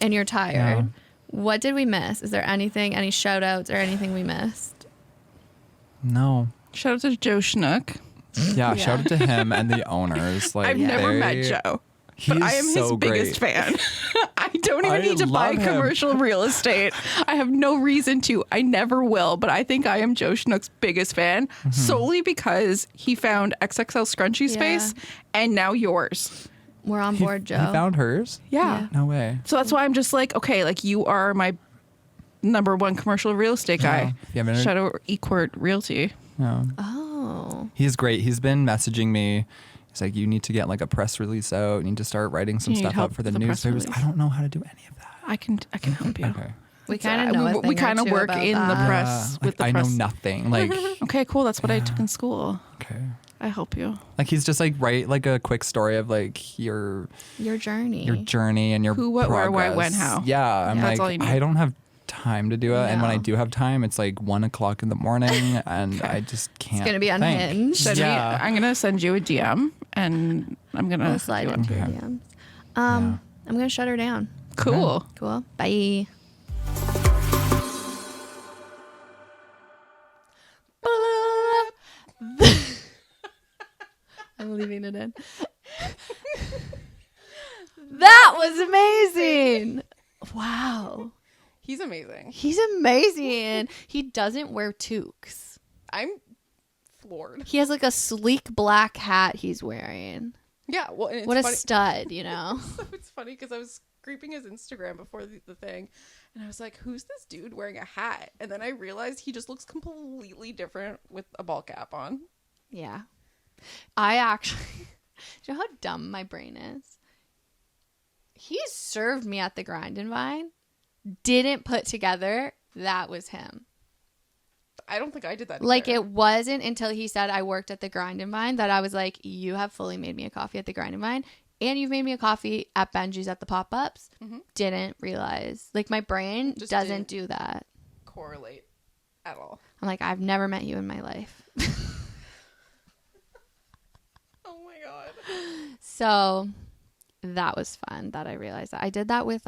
A: and you're tired.
B: Yeah.
A: What did we miss? Is there anything, any shout outs or anything we missed?
B: No.
C: Shout out to Joe Schnook.
B: Yeah, shout out to him and the owners. Like
C: I've never
B: they-
C: met Joe,
B: He's
C: but I am
B: so
C: his biggest
B: great.
C: fan. I don't even
B: I
C: need to buy
B: love him.
C: commercial real estate. I have no reason to. I never will, but I think I am Joe Schnook's biggest fan
B: Mm-hmm.
C: solely because he found XXL scrunchie space and now yours.
A: We're on
B: He,
A: board, Joe.
B: he found hers?
C: Yeah.
B: No way.
C: So that's why I'm just like, okay, like you are my number one commercial real estate guy.
B: If you haven't-
C: Shout out Equart Realty.
B: No.
A: Oh.
B: He's great. He's been messaging me. He's like, you need to get like a press release out. You need to start writing some
C: You need
B: stuff
C: help
B: up for the
C: with the press
B: newspapers.
C: release.
B: I don't know how to do any of that.
C: I can help you.
B: Okay.
A: We kind of know. a
C: we
A: thing or
C: kind of
A: two
C: work
A: about
C: in the
A: that.
C: press
B: Like,
C: with the
B: I
C: press.
B: know nothing. Like,
C: Okay, cool. That's what I took in school.
B: okay.
C: I help you.
B: Like he's just like write like a quick story of like your
A: Your journey.
B: journey and your
C: Who, what, where, why,
B: progress.
C: when, how.
B: Yeah, I'm
C: Yeah, that's all
B: like
C: you need.
B: I don't have time to do it, and when I
A: No.
B: do have time, it's like 1:00 in the morning, and I just can't.
A: gonna be
B: think.
A: unhinged.
C: I'm gonna send you a DM and I'm gonna
A: We'll slide
C: do it.
A: into your
B: Okay.
A: DMs. I'm gonna shut her down.
C: Cool.
A: Cool. Bye. I'm leaving it in. That was amazing. Wow.
C: He's amazing.
A: He's amazing. He doesn't wear toques.
C: I'm floored.
A: He has like a sleek black hat he's wearing.
C: Yeah. Well, and it's
A: What a
C: funny.
A: stud, you know?
C: It's funny because I was creeping his Instagram before the thing, and I was like, "Who's this dude wearing a hat?" And then I realized he just looks completely different with a ball cap on.
A: Yeah. I actually, do you know how dumb my brain is? He served me at the Grind and Vine, didn't put together that was him.
C: I don't think I did that.
A: Like,
C: either.
A: it wasn't until he said I worked at the Grind and Vine that I was like, you have fully made me a coffee at the Grind and Vine, and you've made me a coffee at Benji's at the pop-ups. Didn't realize. Like, my brain
C: Just
A: doesn't
C: didn't.
A: do that.
C: correlate at all.
A: I'm like, I've never met you in my life.
C: Oh my god.
A: So that was fun that I realized that. I did that with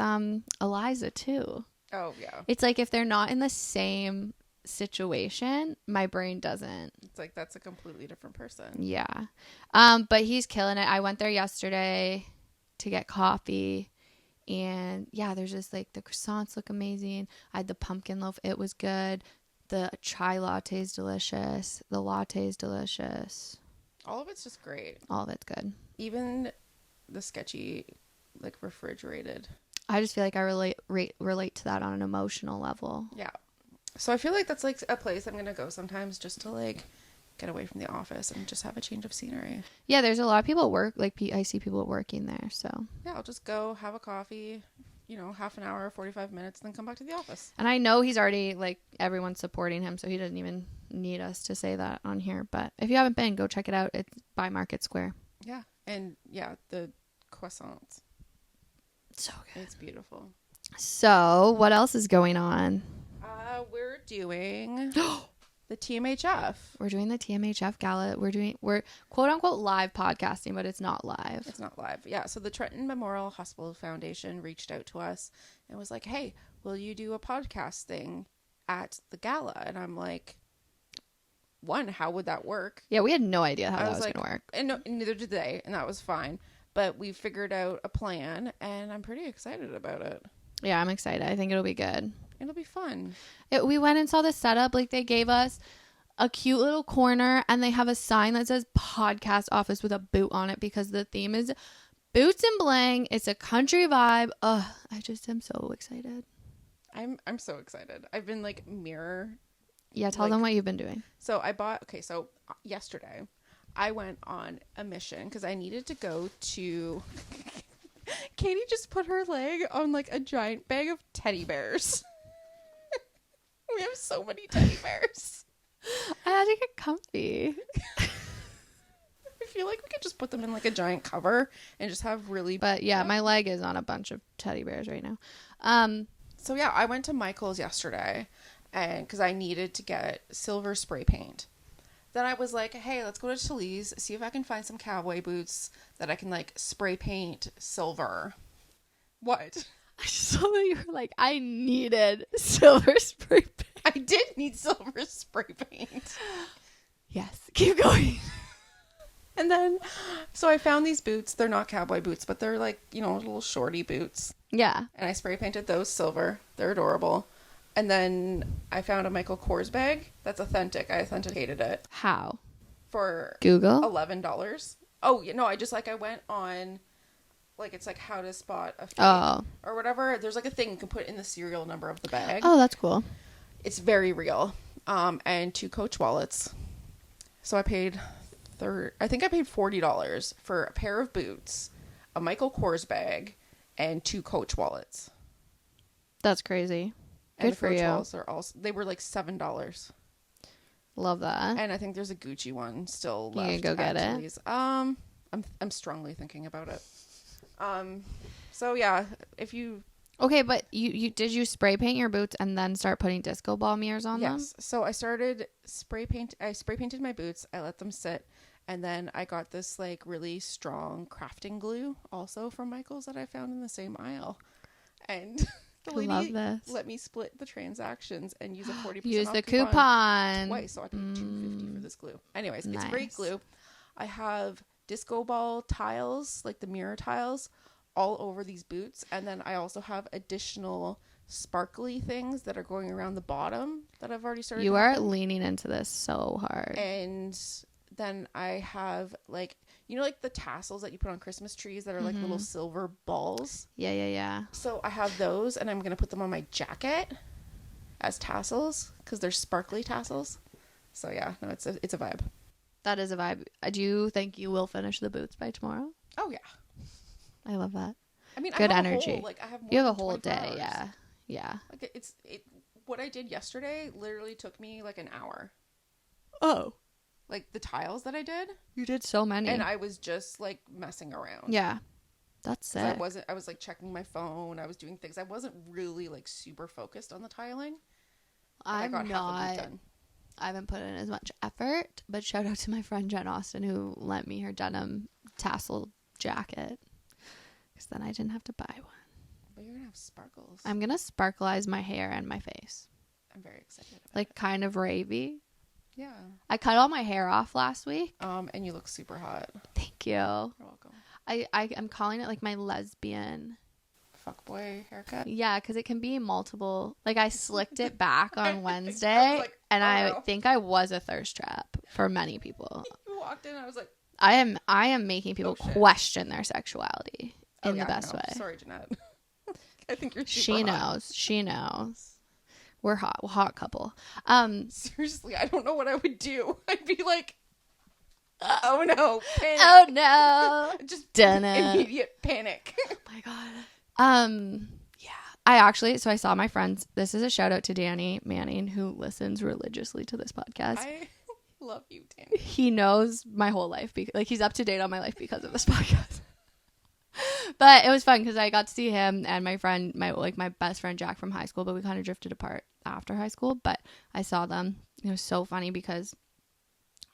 A: Eliza too.
C: Oh yeah.
A: It's like if they're not in the same situation, my brain doesn't.
C: It's like that's a completely different person.
A: Yeah. But he's killing it. I went there yesterday to get coffee, and yeah, there's just like the croissants look amazing. I had the pumpkin loaf. It was good. The chai latte is delicious. The latte is delicious.
C: All of it's just great.
A: All of it's good.
C: Even the sketchy, like refrigerated.
A: I just feel like I relate to that on an emotional level.
C: Yeah. So I feel like that's like a place I'm gonna go sometimes just to like get away from the office and just have a change of scenery.
A: Yeah, there's a lot of people at work. Like, I see people working there. So,
C: Yeah, I'll just go have a coffee, half an hour, 45 minutes, and then come back to the office.
A: and I know he's already like everyone's supporting him, so he doesn't even need us to say that on here. But if you haven't been, go check it out. It's by Market Square.
C: Yeah. And yeah, the croissants.
A: So good.
C: It's beautiful.
A: So, what else is going on?
C: We're doing the TMHF.
A: We're doing the TMHF gala. We're quote unquote live podcasting, but it's not live.
C: It's not live. Yeah. So the Trenton Memorial Hospital Foundation reached out to us and was like, hey, will you do a podcast thing at the gala? And I'm like, one, how would that work?
A: Yeah, we had no idea how that was going to work.
C: And no, neither did they. And that was fine. But we figured out a plan and I'm pretty excited about it.
A: Yeah, I'm excited. I think it'll be good.
C: It'll be fun.
A: We went and saw the setup. Like, they gave us a cute little corner and they have a sign that says podcast office with a boot on it because the theme is boots and bling. It's a country vibe. Ugh, I just am so excited.
C: I'm so excited. I've been like
A: Yeah, tell them what you've been doing.
C: So yesterday I went on a mission because I needed to go to Katie just put her leg on like a giant bag of teddy bears. We have so many teddy bears.
A: I had to get comfy.
C: I feel like we could just put them in like a giant cover and just have really...
A: But yeah, my leg is on a bunch of teddy bears right now.
C: So yeah, I went to Michael's yesterday and because I needed to get silver spray paint. Then I was like, hey, let's go to Chili's, see if I can find some cowboy boots that I can like spray paint silver. What?
A: I saw that you were like, I needed silver spray paint.
C: I did need silver spray paint.
A: Yes, keep going.
C: And then, so I found these boots. They're not cowboy boots, but they're like, little shorty boots.
A: Yeah.
C: And I spray painted those silver. They're adorable. And then I found a Michael Kors bag that's authentic. I authenticated it.
A: How?
C: For
A: Google?
C: $11. Oh, I went on, like, it's like how to spot a fake or whatever. There's like a thing you can put in the serial number of the bag.
A: Oh, that's cool.
C: It's very real. And 2 Coach wallets. So I paid $40 for a pair of boots, a Michael Kors bag, and 2 Coach wallets.
A: That's crazy.
C: And
A: good
C: the
A: for
C: Coach
A: you.
C: Wallets are they were like $7.
A: Love that.
C: And I think there's a Gucci one still left.
A: You can go get it.
C: I'm strongly thinking about it. So yeah, if you...
A: Okay, but you did you spray paint your boots and then start putting disco ball mirrors on them?
C: Yes. So I started spray painted my boots. I let them sit. And then I got this like really strong crafting glue also from Michael's that I found in the same aisle. And the lady let me split the transactions and use a 40%
A: use
C: off
A: the coupon
C: twice. So I paid $2.50 for this glue. Anyways, It's great glue. I have disco ball tiles, like the mirror tiles, all over these boots. And then I also have additional sparkly things that are going around the bottom that I've already started.
A: You are leaning into this so hard.
C: And then I have like, like the tassels that you put on Christmas trees that are like little silver balls.
A: Yeah.
C: So I have those and I'm going to put them on my jacket as tassels because they're sparkly tassels. So yeah, no, it's a vibe.
A: That is a vibe. Do you think you will finish the boots by tomorrow?
C: Oh yeah.
A: I love that.
C: I mean,
A: good
C: I have
A: energy.
C: I have more
A: you have a
C: than
A: whole
C: 24
A: day.
C: hours.
A: Yeah.
C: Like what I did yesterday literally took me like an hour.
A: Oh.
C: Like the tiles that I did.
A: You did so many.
C: And I was just like messing around.
A: Yeah. That's it.
C: I was like checking my phone. I was doing things. I wasn't really like super focused on the tiling. I got half of it done.
A: I haven't put in as much effort, but shout out to my friend Jen Austin who lent me her denim tassel jacket. Because then I didn't have to buy one.
C: But you're going to have sparkles.
A: I'm going to sparkleize my hair and my face.
C: I'm very excited about
A: like kind of ravey.
C: Yeah.
A: I cut all my hair off last week.
C: And you look super hot.
A: Thank you.
C: You're welcome.
A: I'm calling it like my lesbian
C: fuckboy haircut.
A: Yeah, because it can be multiple. Like I slicked it back on Wednesday, I think I was a thirst trap for many people.
C: You walked in, I was like,
A: I am making people question their sexuality in the best way.
C: Sorry, Jeanette. I think you're super
A: She
C: hot.
A: knows. She knows. We're hot couple.
C: Seriously, I don't know what I would do. I'd be like, oh no, panic.
A: Oh no.
C: Just
A: Dun-na.
C: immediate panic.
A: Oh my god. Yeah. I saw my friends. This is a shout out to Danny Manning who listens religiously to this podcast.
C: I love you, Danny.
A: He knows my whole life he's up to date on my life because of this podcast. But it was fun because I got to see him and my friend, my best friend Jack from high school, but we kind of drifted apart after high school. But I saw them it was so funny because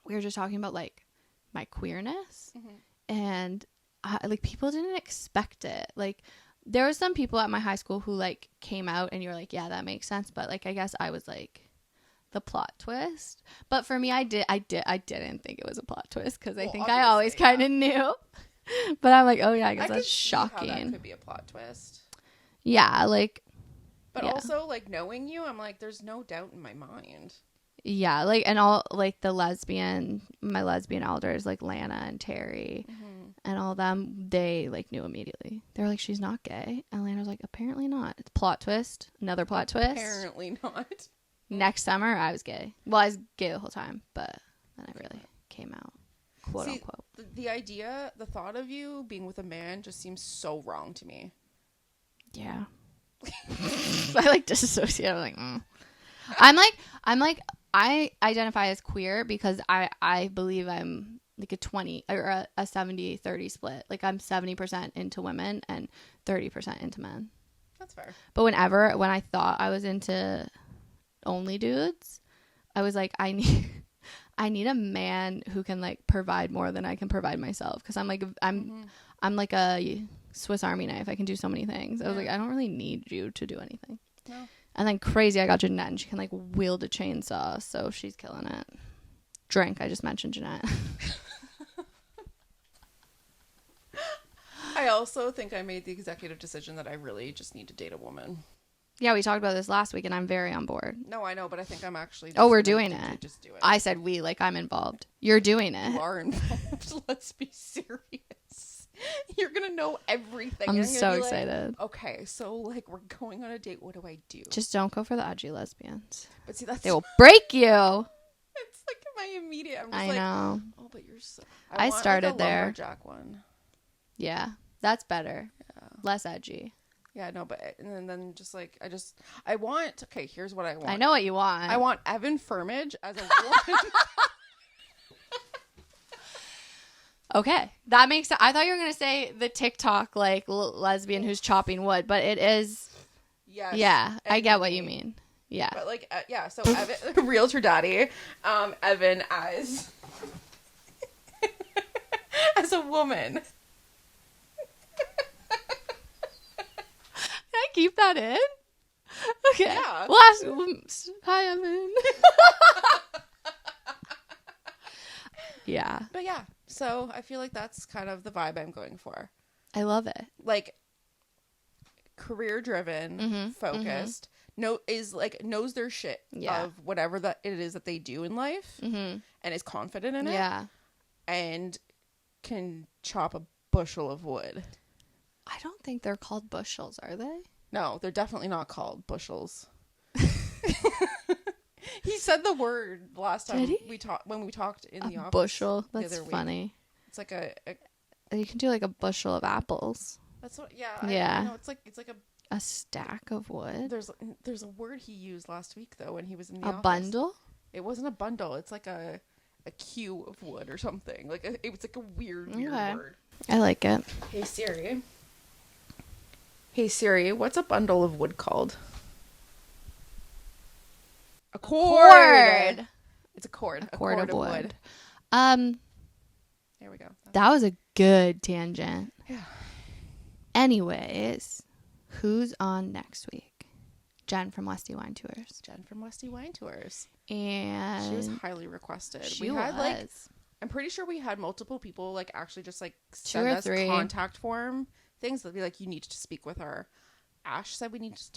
A: we were just talking about like my queerness, and like people didn't expect it. Like there were some people at my high school who like came out and you were like, yeah, that makes sense. But like, I guess I was like the plot twist. But for me, I didn't think it was a plot twist because I think I always kind of knew. But I'm like, oh yeah, I guess that's shocking.
C: How that could be a plot twist.
A: Yeah, like.
C: But also, like, knowing you, I'm like, there's no doubt in my mind.
A: Yeah, like, and all, like, my lesbian elders, like, Lana and Terry and all them, they, like, knew immediately. They were like, she's not gay. And Lana was like, apparently not. It's plot twist. Another plot twist.
C: Apparently not.
A: Next summer, I was gay. Well, I was gay the whole time, but then I really came out, quote unquote.
C: The thought of you being with a man just seems so wrong to me.
A: Yeah. I like disassociate. I'm like, I identify as queer because I believe I'm like a 20 or a 70-30 split. Like I'm 70% into women and 30% into men.
C: That's fair.
A: But when I thought I was into only dudes, I was like, I need a man who can like provide more than I can provide myself. Cause I'm like a Swiss Army knife. I can do so many things. I was like, I don't really need you to do anything. No. And then crazy, I got Jeanette, and she can like wield a chainsaw, so she's killing it. Drink. I just mentioned Jeanette.
C: I also think I made the executive decision that I really just need to date a woman.
A: Yeah, we talked about this last week, and I'm very on board.
C: No, I know, but I think I'm actually.
A: We're doing it. Just do it. I said we, like I'm involved. You're doing it.
C: You are involved. Let's be serious. You're gonna know everything.
A: I'm so excited.
C: Like, okay, so like we're going on a date. What do I do?
A: Just don't go for the edgy lesbians.
C: But see, they
A: will break you.
C: It's like my immediate. I'm just
A: know.
C: Oh, but you're so.
A: I started like there.
C: Lumberjack one.
A: Yeah, that's better.
C: Yeah.
A: Less edgy.
C: Yeah, no, but and then just like I want. Okay, here's what I want.
A: I know what you want.
C: I want Evan Firmage as a woman.
A: Okay, that makes sense. I thought you were gonna say the TikTok like lesbian who's chopping wood, but it is. Yes. Yeah, I get what you mean. Yeah.
C: But like, yeah. So Evan, realtor daddy, Evan as as a woman.
A: Can I keep that in? Okay.
C: Yeah.
A: Hi, Evan. Yeah.
C: But yeah, so I feel like that's kind of the vibe I'm going for.
A: I love it.
C: Like career driven, focused, knows their shit of whatever that it is that they do in life and is confident in it.
A: Yeah.
C: And can chop a bushel of wood.
A: I don't think they're called bushels, are they?
C: No, they're definitely not called bushels. He said the word last time when we talked in the office.
A: Bushel. That's funny.
C: It's like a
A: you can do like a bushel of apples.
C: That's what. Yeah.
A: Yeah.
C: It's like
A: a stack of wood.
C: There's a word he used last week though when he was in the office.
A: A bundle?
C: It wasn't a bundle. It's like a queue of wood or something. Like it was like a weird word.
A: I like it.
C: Hey Siri, what's a bundle of wood called? A cord. It's a cord. A cord of wood. There we go.
A: That was a good tangent.
C: Yeah.
A: Anyways, who's on next week? Jen from Westy Wine Tours. And
C: she was highly requested. I'm pretty sure we had multiple people like actually just like send us contact form things that be like, you need to speak with her. Ash said we need to talk